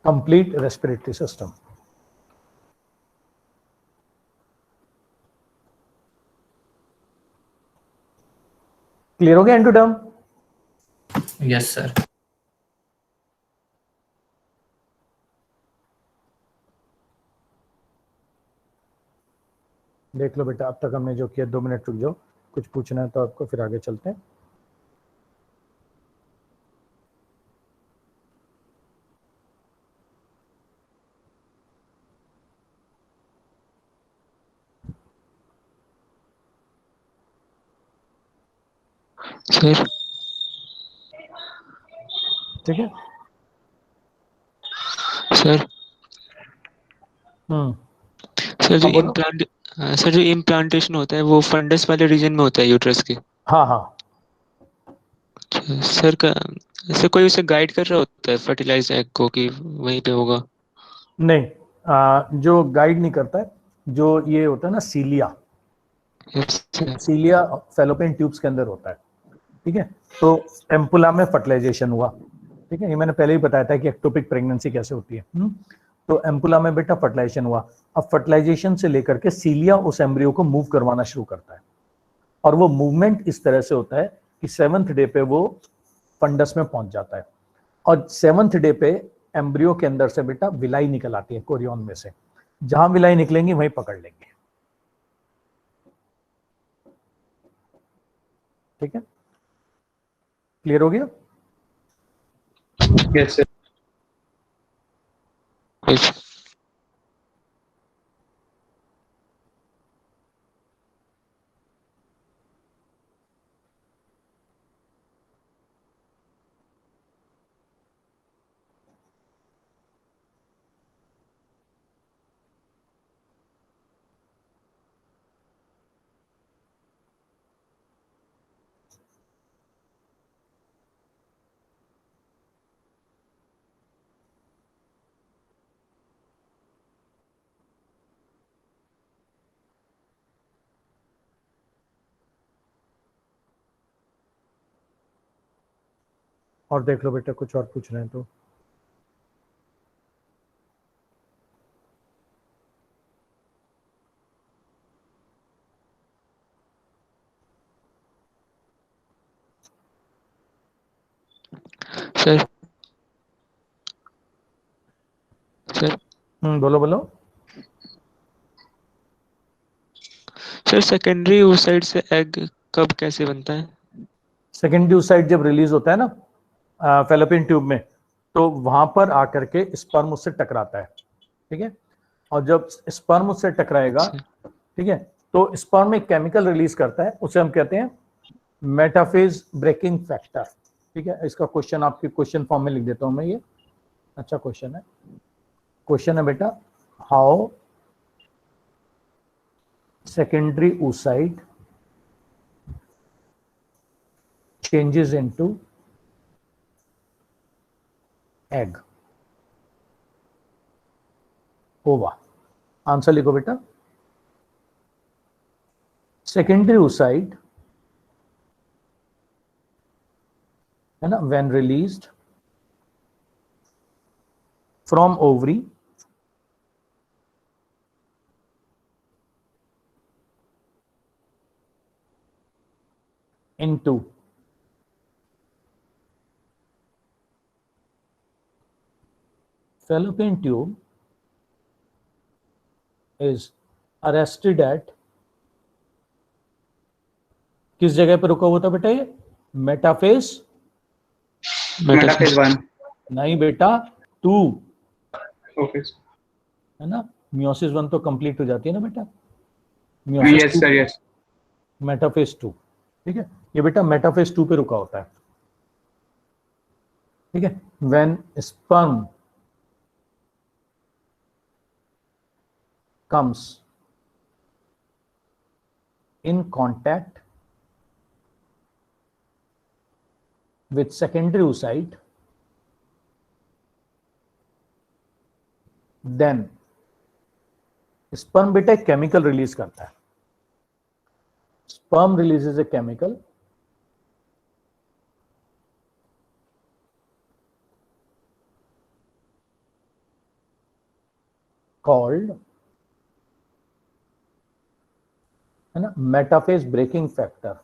Complete respiratory system. क्लियर हो गया एंडोडर्म? Yes sir. देख लो बेटा, अब तक हमने जो किया, 2 मिनट रुक जाओ, कुछ पूछना है तो आपको, फिर आगे चलते हैं। सर ठीक है, सर सर जो हाँ बोलो। इम्प्लांट सर जो इम्प्लांटेशन होता है वो फंडस वाले रीजन में होता है यूट्रस के। हाँ हाँ, सर का ऐसे कोई उसे गाइड कर रहा होता है फर्टिलाइज एग को कि वहीं पे होगा? नहीं, जो गाइड नहीं करता है, जो ये होता है ना सीलिया, यस सर। सीलिया फेलोपियन ट्यूब्स के अंदर होता है। ठीक है, तो एम्पुला में फर्टिलाइजेशन हुआ। ठीक है, ये मैंने पहले ही बताया था कि एक्टोपिक प्रेगनेंसी कैसे होती है। तो एम्पुला में बेटा फर्टिलाइजेशन हुआ। अब फर्टिलाइजेशन से लेकर के सीलिया उस एम्ब्रियो को मूव करवाना शुरू करता है, और वो मूवमेंट इस तरह से होता है कि 7th डे पे वो फंडस में पहुंच जाता है, और 7th डे पे एम्ब्रियो के अंदर से बेटा विलाई निकल आती है कोरियन में से। जहां विलाई निकलेंगी वहीं पकड़ लेंगे। ठीक है, क्लियर हो गया? Yes sir. यस और देख लो बेटा, कुछ और पूछ रहे हैं तो। सर। सर बोलो बोलो। सर सेकेंडरी oocyte से एग कब कैसे बनता है? सेकेंडरी oocyte जब रिलीज होता है ना फेलोपियन ट्यूब में, तो वहां पर आकर के स्पर्म उससे टकराता है। ठीक है, और जब स्पर्म उससे टकराएगा, ठीक है, तो स्पर्म एक केमिकल रिलीज करता है, उसे हम कहते हैं मेटाफेज ब्रेकिंग फैक्टर। ठीक है, इसका क्वेश्चन आपके क्वेश्चन फॉर्म में लिख देता हूं मैं, ये अच्छा क्वेश्चन है। क्वेश्चन है बेटा, how secondary oocyte changes into egg, ova. Answer लिखो बेटा. सेकेंडरी oocyte है ना, when released from ovary into fallopian tube is arrested at, किस जगह पे रुका हुआ था बेटा ये? Metaphase metaphase 1. नहीं बेटा, 2 ओके है ना. मियोसिस 1 तो कंप्लीट हो जाती है ना बेटा. Yes sir yes. मेटाफेज 2. ठीक है, ये बेटा मेटाफेज 2 पे रुका होता है. ठीक है. When sperm comes in contact with secondary oocyte, then sperm बेटा एक केमिकल रिलीज करता है. Sperm releases a chemical called, है ना, metaphase breaking factor.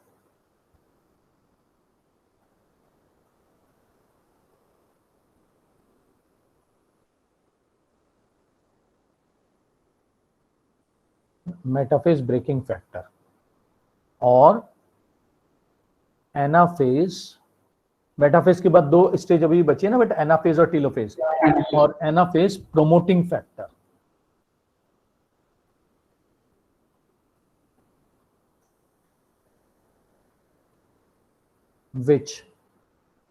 Metaphase breaking factor और एनाफेज. मेटाफेज के बाद 2 स्टेज अभी बची है ना बेटा, एनाफेज और टीलोफेज. और एनाफेज प्रोमोटिंग फैक्टर, which,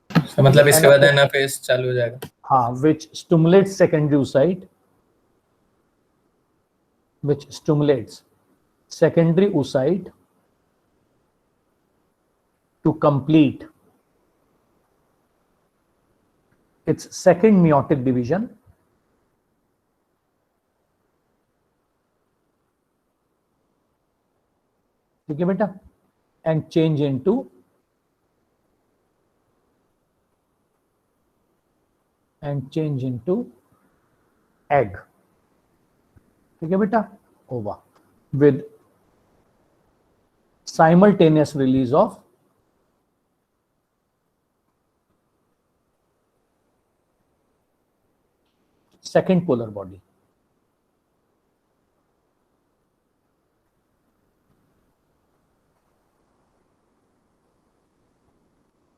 तो मतलब इसके बाद एनाफेज चालू हो जाएगा. हाँ, which stimulates secondary oocyte, which stimulates secondary oocyte to complete its second meiotic division ठीक है बेटा, and change into egg. ठीक है बेटा, ova, with simultaneous release of second polar body.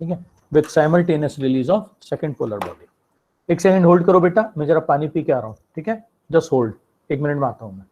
ठीक है, with simultaneous release of second polar body. एक second hold करो बेटा, मैं जरा पानी पी के आ रहा हूं. ठीक है, जस्ट होल्ड, 1 मिनट में आता हूं मैं.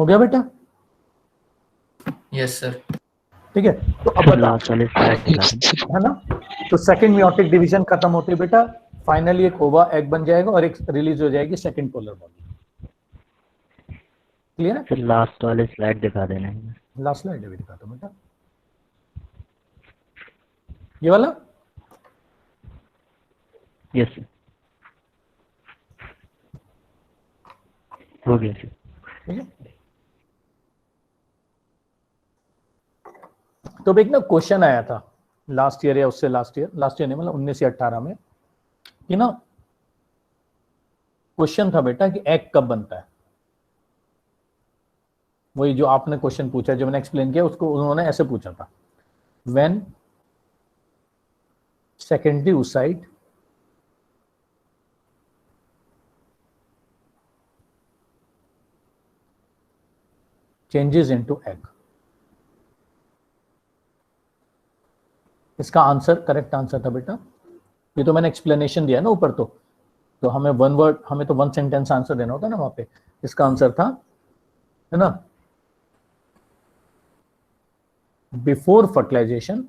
हो गया बेटा? Yes sir. ठीक है, तो अब सर बता, लास्ट वाले स्लाइड दिखा दें। है ना? तो सेकंड मियोटिक डिवीजन खत्म होती है बेटा, फाइनली एक ओवा एग बन जाएगा और एक रिलीज हो जाएगी सेकंड पोलर बॉडी। क्लियर है? सर लास्ट वाले स्लाइड दिखा देना है। लास्ट स्लाइड भी दिखाता हूं बेटा, ये वाला। यस सर, हो गया सर। ठीक है, तो एक ना क्वेश्चन आया था लास्ट ईयर या उससे लास्ट ईयर नहीं मतलब 19 या 18 में, कि ना क्वेश्चन था बेटा कि एग कब बनता है। वही जो आपने क्वेश्चन पूछा, जो मैंने एक्सप्लेन किया उसको उन्होंने ऐसे पूछा था, when secondary oocyte changes into egg. इसका आंसर, करेक्ट आंसर था बेटा, ये तो मैंने एक्सप्लेनेशन दिया ना ऊपर, तो हमें वन वर्ड, हमें तो वन सेंटेंस आंसर देना होता है ना वहां पे। इसका आंसर था, है ना, बिफोर फर्टिलाइजेशन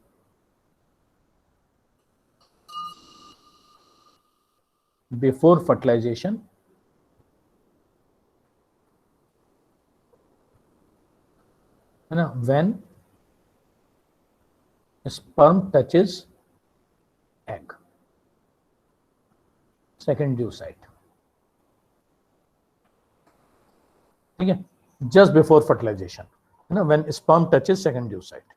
है ना, when sperm touches egg, secondary oocyte, ठीक है, just before fertilization, है ना, when sperm touches secondary oocyte।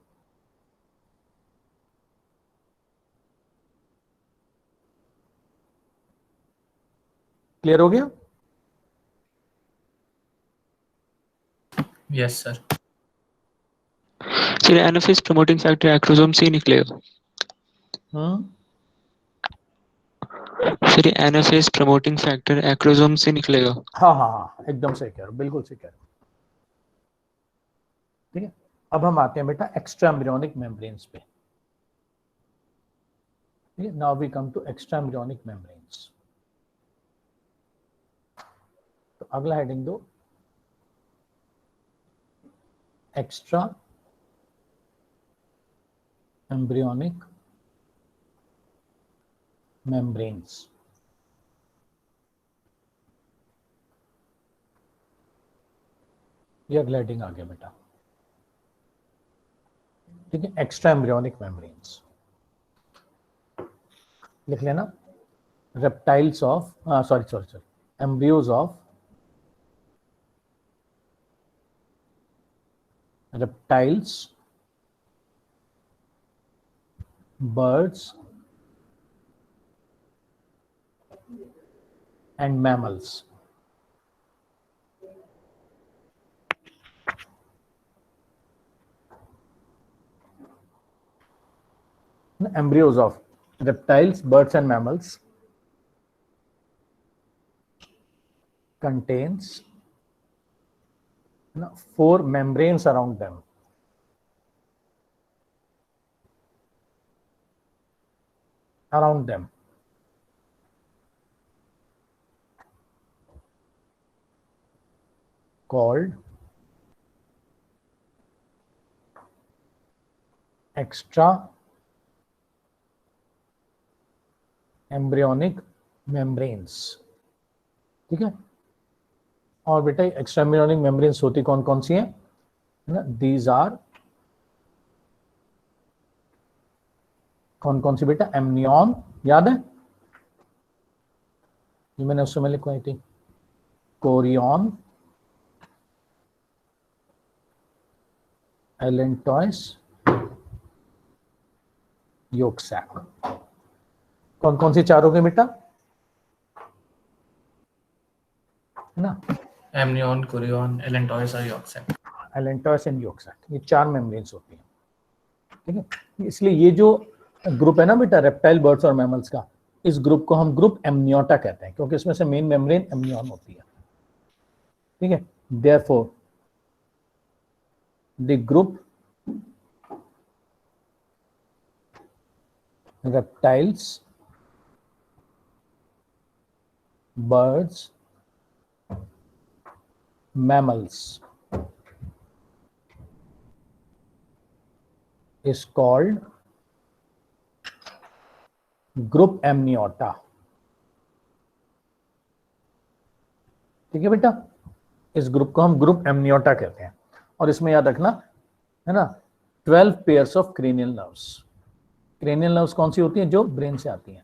Clear हो गया? Yes sir. Sir anaphase promoting factor acrosome से ही निकलेगा। Sir anaphase promoting factor acrosome से निकलेगा। हाँ हाँ हाँ, एकदम सही कह रहे हो, बिल्कुल सही कह रहे हो। ठीक है, अब हम आते हैं बेटा एक्स्ट्रा एम्ब्रियोनिक मेम्ब्रेन्स पे। ठीक है, now we come to extra embryonic membranes. तो अगला हेडिंग दो, एक्स्ट्रा एम्ब्रियोनिक मेम्ब्रेन्स। ये अगला हेडिंग आ गया बेटा। ठीक है, एक्स्ट्रा एम्ब्रियोनिक मेम्ब्रेन्स लिख लेना, reptiles of sorry embryos of reptiles, birds and mammals। Embryos of reptiles, birds and mammals contains 4 membranes around them। Called extra embryonic membranes। ठीक है, और बेटा एक्स्ट्रा एम्ब्रियोनिक मेम्ब्रेन्स होती कौन कौन सी हैं ना, दीज आर, कौन कौन सी बेटा, एमनियन, याद है ये मैंने उस समय लिखवाई थी, कोरियन, एलेंटॉयस, योक सैक। कौन कौन सी चार हो गई बेटा, है ना, एमनियन, कोरियन, एलेंटॉयस और yolk sac. Allantois and yolk sac, ये 4 मेम्ब्रेन्स होती हैं। ठीक है, इसलिए ये जो ग्रुप है ना बेटा रेप्टाइल, बर्ड्स और मैमल्स का, इस ग्रुप को हम ग्रुप एमनियोटा कहते हैं, क्योंकि इसमें से मेन मेम्ब्रेन एमनियन होती है। ठीक है, therefore the group reptiles, birds, mammals is called group amniota. ठीक है बेटा, इस ग्रुप को हम ग्रुप एमनियोटा कहते हैं। और इसमें याद रखना है ना 12 pairs of cranial nerves. Cranial nerves कौन सी होती हैं? जो ब्रेन से आती हैं।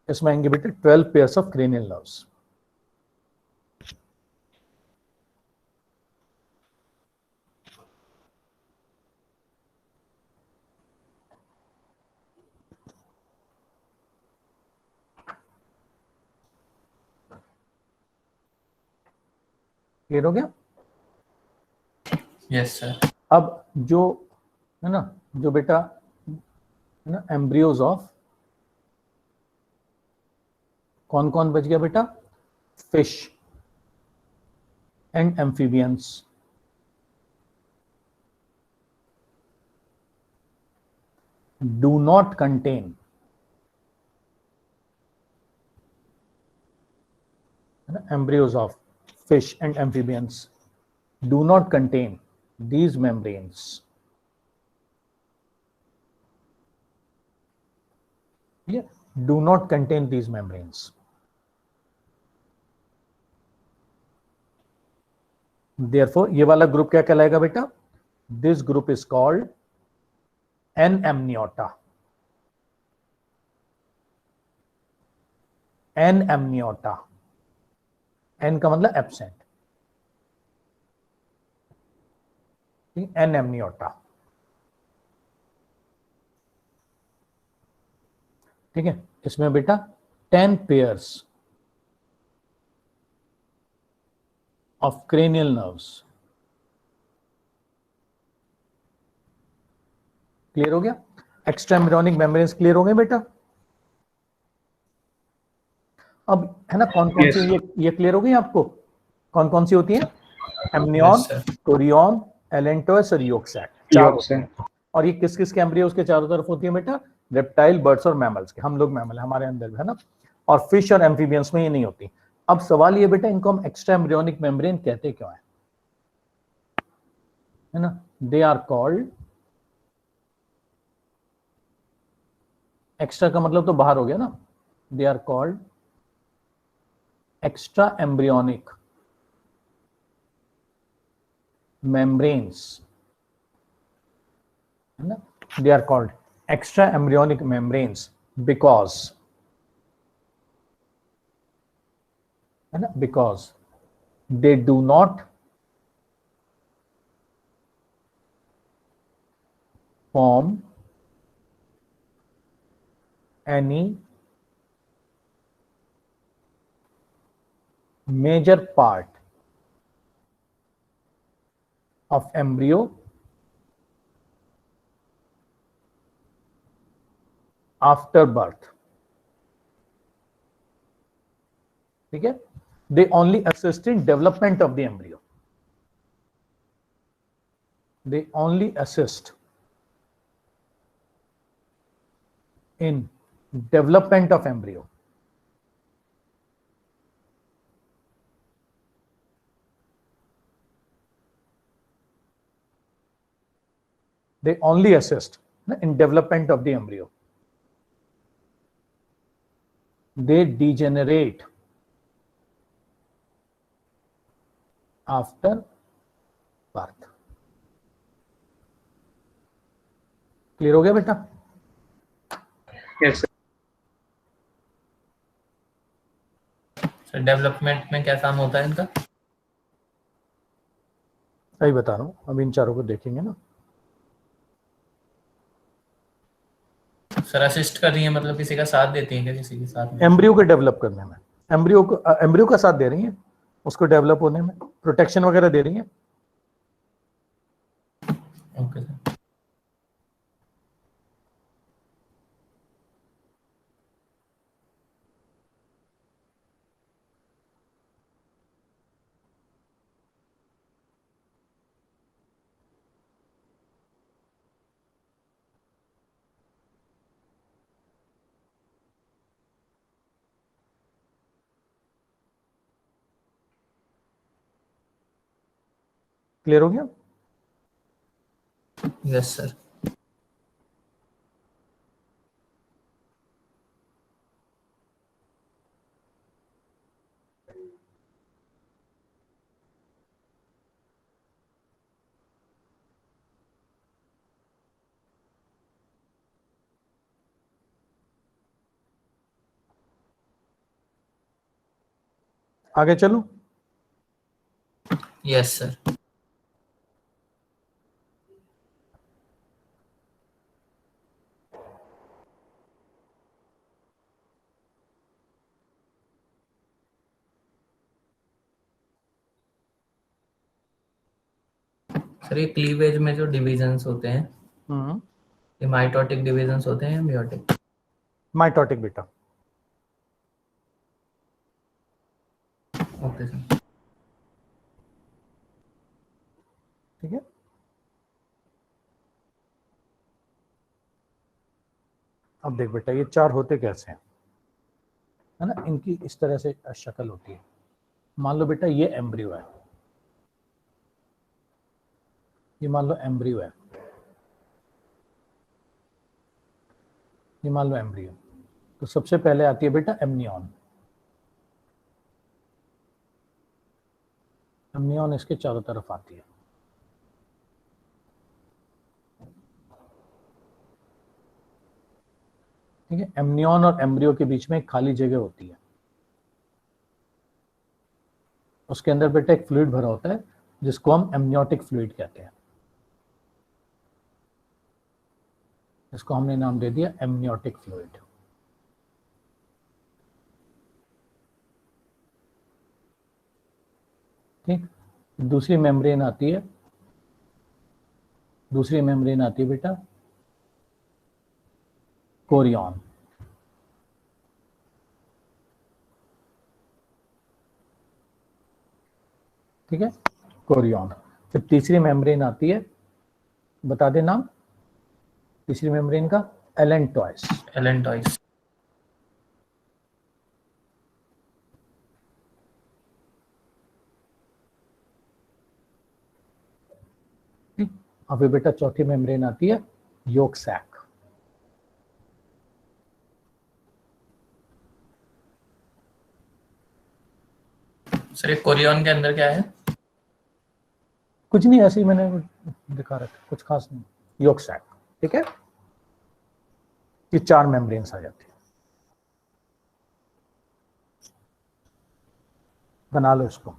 इसमें आएंगे बेटे 12 pairs of cranial nerves. Clear हो गया? Yes sir. अब जो है ना, जो बेटा है ना एम्ब्रियोज ऑफ कौन कौन बच गया बेटा? Fish and amphibians. Do not contain embryos of fish and amphibians do not contain these membranes. Yeah, do not contain these membranes. Therefore, ये वाला ग्रुप क्या कहलाएगा बेटा? This group is called N-amniota. N-amniota. N का मतलब absent. N-amniota. ठीक है, इसमें बेटा 10 pairs of cranial nerves. Clear हो गया? एक्स्ट्रा एम्ब्रियोनिक मेम्ब्रेन्स क्लियर हो गए बेटा? अब है ना कौन कौन सी, ये क्लियर हो गई आपको? कौन कौन सी होती है? Amnion, Yes, sir. कोरियन, एलेंटोस और योग सैक। चार होते हैं। और ये किस किस के एम्ब्रियोज के चारों तरफ होती है बेटा? रेप्टाइल, बर्ड्स और मैमल्स के। हम लोग मैमल, हमारे अंदर है ना। और फिश और एम्फीबियंस में ये नहीं होती। अब सवाल ये बेटा, इनको हम एक्स्ट्रा एम्ब्रियोनिक मेम्ब्रेन कहते क्यों है ना? दे आर कॉल्ड, एक्स्ट्रा का मतलब तो बाहर हो गया ना। They are called extra embryonic membranes, है ना? They are called extra embryonic membranes because है ना, because they do not form any major part of embryo after birth. ठीक है? They only assist in development of the embryo. They only assist in development of embryo. They only assist in development of the embryo. They degenerate after birth. Clear हो गया बेटा? Yes sir development में क्या काम होता है इनका? सही बता रहा हूं, अब इन चारों को देखेंगे ना। सर असिस्ट कर रही है मतलब किसी का साथ देती है क्या किसी के साथ में? एम्ब्रियो को डेवलप करने में, एम्ब्रियो का साथ दे रही हैं, उसको डेवलप होने में, प्रोटेक्शन वगैरह दे रही हैं। Okay sir. क्लियर हो गया? Yes sir. आगे चलो। Yes sir. सर ये क्लीवेज में जो डिविजन्स होते हैं, ये माइटोटिक डिविजन्स होते हैं या मियोटिक? माइटोटिक बेटा। Okay sir. ठीक है, अब देख बेटा ये चार होते कैसे हैं, है ना? इनकी इस तरह से शक्ल होती है। मान लो बेटा ये एम्ब्रियो है, ये मान लो एम्ब्रियो है, ये मान लो एम्ब्रियो। तो सबसे पहले आती है बेटा एमनियन। एमनियन इसके चारों तरफ आती है। ठीक है, एमनियन और एम्ब्रियो के बीच में एक खाली जगह होती है, उसके अंदर बेटा एक फ्लूइड भरा होता है जिसको हम एमनियोटिक फ्लूइड कहते हैं। इसको हमने नाम दे दिया एमनियोटिक फ्लूइड। ठीक, दूसरी मेम्ब्रेन आती है, दूसरी मेम्ब्रेन आती है बेटा कोरियन। ठीक है, कोरियन। फिर तीसरी मेम्ब्रेन आती है, बता दे नाम तीसरी मेम्ब्रेन का, एलेंटॉइस। एलेंटॉइस। अभी बेटा चौथी मेम्ब्रेन आती है योक सैक। सर ये कोरियन के अंदर क्या है? कुछ नहीं, ऐसे ही मैंने दिखा रखा, कुछ खास नहीं। Yolk sac. ठीक है, ये चार मेम्ब्रेन्स आ जाती है। बना लो इसको।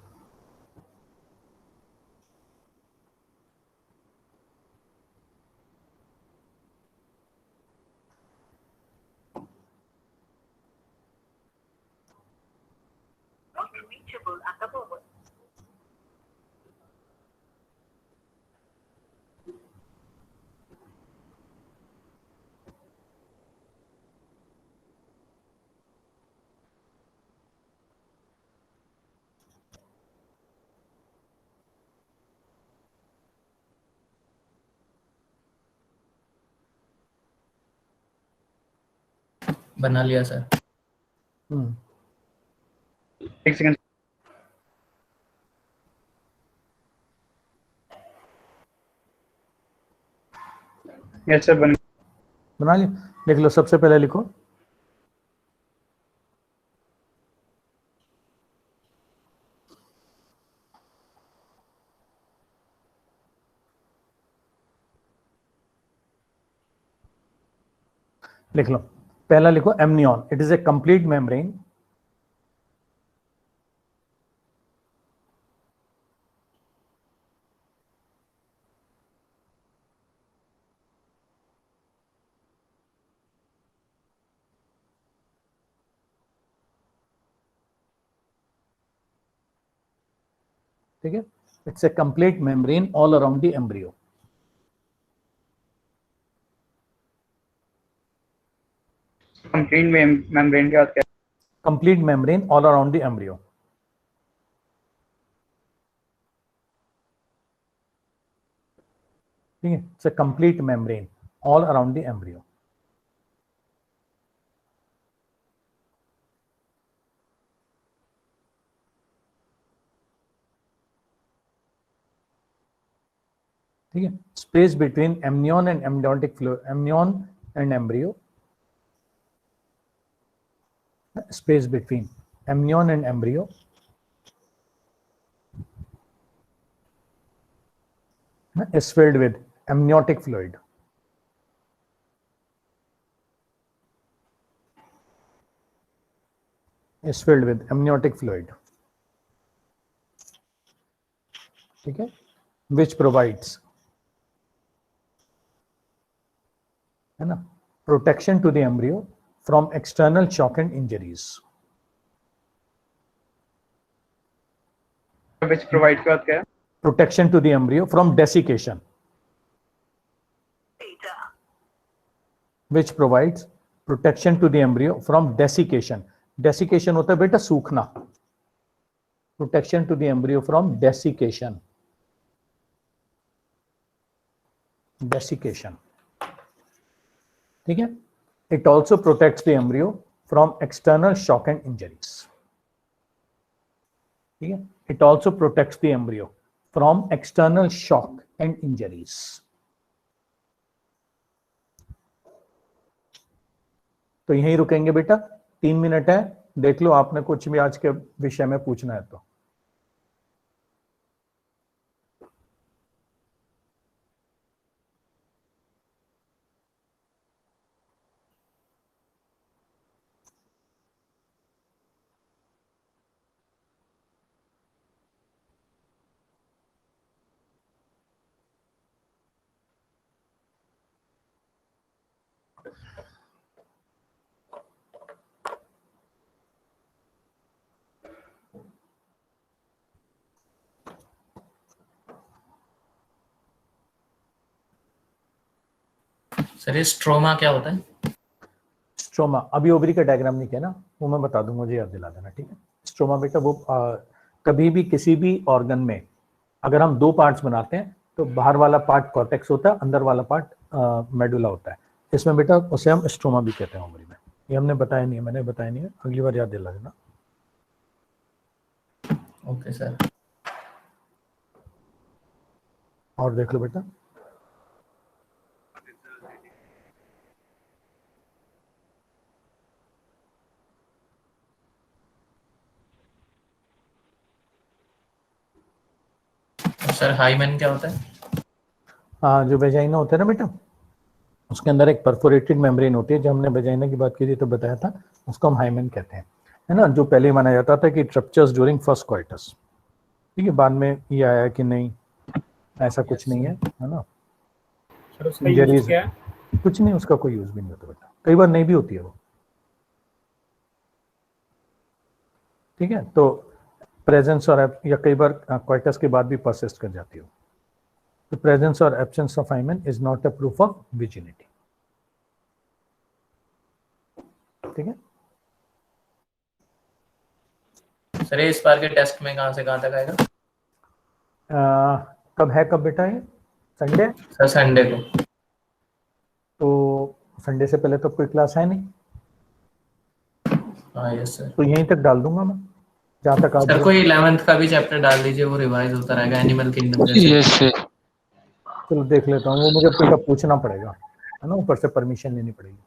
बना लिया सर। एक सेकंड। यस सर, बना लिया, लिख लो। सबसे पहले लिखो लिख लो, पहला लिखो amnion. It is a complete membrane ठीक है, it's a complete membrane all around the embryo. Complete membrane के बाद क्या? Complete membrane all around the embryo. ठीक है, it's a complete membrane all around the embryo. ठीक है, space between amnion and embryotic fluid, amnion and embryo, space between amnion and embryo is filled with amniotic fluid. Is filled with amniotic fluid. ठीक है, which provides, है ना, protection to the embryo from external shock and injuries. which provide के बाद क्या है? Protection to the embryo from desiccation, which provides protection to the embryo from desiccation. Desiccation होता है बेटा सूखना. Protection to the embryo from desiccation. Desiccation. ठीक है. It also protects the embryo from external shock and injuries. ठीक है. It also protects the embryo from external shock and injuries. तो यहीं रुकेंगे बेटा, 3 मिनट है, देख लो आपने कुछ भी आज के विषय में पूछना है तो. सर ये स्ट्रोमा क्या होता है? स्ट्रोमा अभी ओवरी का डायग्राम नहीं किया ना, वो मैं बता दूं, मुझे याद दिला देना. ठीक है, स्ट्रोमा बेटा वो कभी भी किसी भी ऑर्गन में अगर हम 2 पार्ट्स बनाते हैं तो बाहर वाला पार्ट कॉर्टेक्स होता है, अंदर वाला पार्ट मेडुला होता है. इसमें बेटा उसे हम स्ट्रोमा भी कहते हैं ओवरी में. ये हमने बताया नहीं है, मैंने बताया नहीं है, अगली बार याद दिला देना. Okay sir. और देख लो बेटा, सर हाइमेन क्या होता है? जो वेजाइना होता है ना बेटा, उसके अंदर एक परफोरेटेड मेम्ब्रेन होती है. जब हमने वेजाइना की बात की थी तो बताया था, उसको हम हाइमेन कहते हैं, है ना. जो पहले माना जाता था कि रप्चर्स ड्यूरिंग फर्स्ट क्वार्टर्स. ठीक है, बाद में ये आया कि नहीं, ऐसा कुछ नहीं है, है ना. सर उसका यूज क्या है? कुछ नहीं, उसका कोई यूज भी नहीं होता बेटा, कई बार नहीं भी होती है वो. ठीक है, तो प्रेजेंस और या कई बार क्वार्टर्स के बाद भी परसिस्ट कर जाती हो. The presence or absence of hymen is not a proof of virginity. ठीक है. सर इस बार के टेस्ट में कहाँ से कहाँ तक आएगा? कब है, कब बेटा ये? संडे. सर संडे को. तो संडे से पहले तो कोई क्लास है नहीं. हाँ यस सर. तो यहीं तक डाल दूंगा मैं, जहाँ तक आप. सर कोई 11th का भी चैप्टर डाल दीजिए, वो रिवाइज होता रहेगा. एनिमल किंगडम जैसे. Yes sir. चलो देख लेता हूँ, वो मुझे बेटा पूछना पड़ेगा, है ना, ऊपर से परमिशन लेनी पड़ेगी.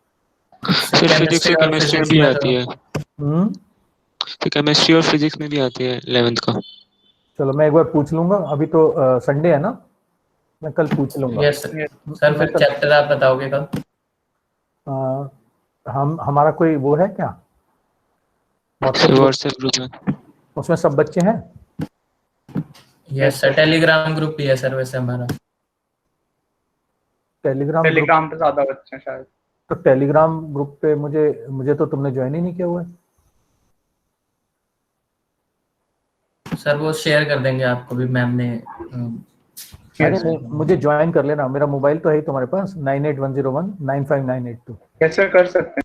सर फिजिक्स और केमिस्ट्री में भी आती है. तो केमिस्ट्री और फिजिक्स में भी आती है 11th का. चलो मैं एक बार पूछ लूंगा, अभी तो संडे है ना, मैं कल पूछ लूंगा. Yes sir. सर फिर चैप्टर आप बताओगे कल? हमारा कोई वो है क्या व्हाट्सएप ग्रुप में? उसमें सब बच्चे हैं? Yes sir. टेलीग्राम ग्रुप भी है सर वैसे हमारा. टेलीग्राम पे ज्यादा बच्चे हैं शायद. तो टेलीग्राम ग्रुप पे मुझे तो तुमने ज्वाइन ही नहीं किया हुआ है. सर वो शेयर कर देंगे आपको भी मैम ने. अरे नहीं, मुझे ज्वाइन कर लेना, मेरा मोबाइल तो है ही तुम्हारे पास, 9810195982. कैसे कर सकते हैं?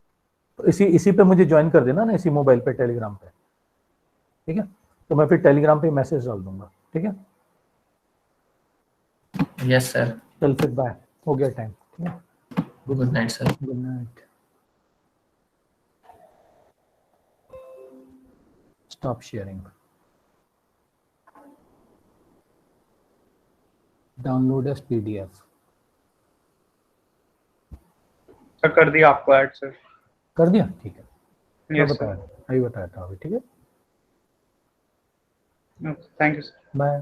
तो इसी पे मुझे ज्वाइन कर देना ना, इसी मोबाइल पे, टेलीग्राम पे. ठीक है, तो मैं फिर टेलीग्राम पे मैसेज डाल दूंगा. ठीक है. Yes sir. चल फिर बाय, हो गया टाइम. ठीक है, good night sir. Good night. Stop sharing. Download as PDF। Sir कर दिया आपको ऐड सर। कर दिया, ठीक है। मैं यस बताया, अभी बताया था अभी, ठीक है। Sir, thank you sir. Bye.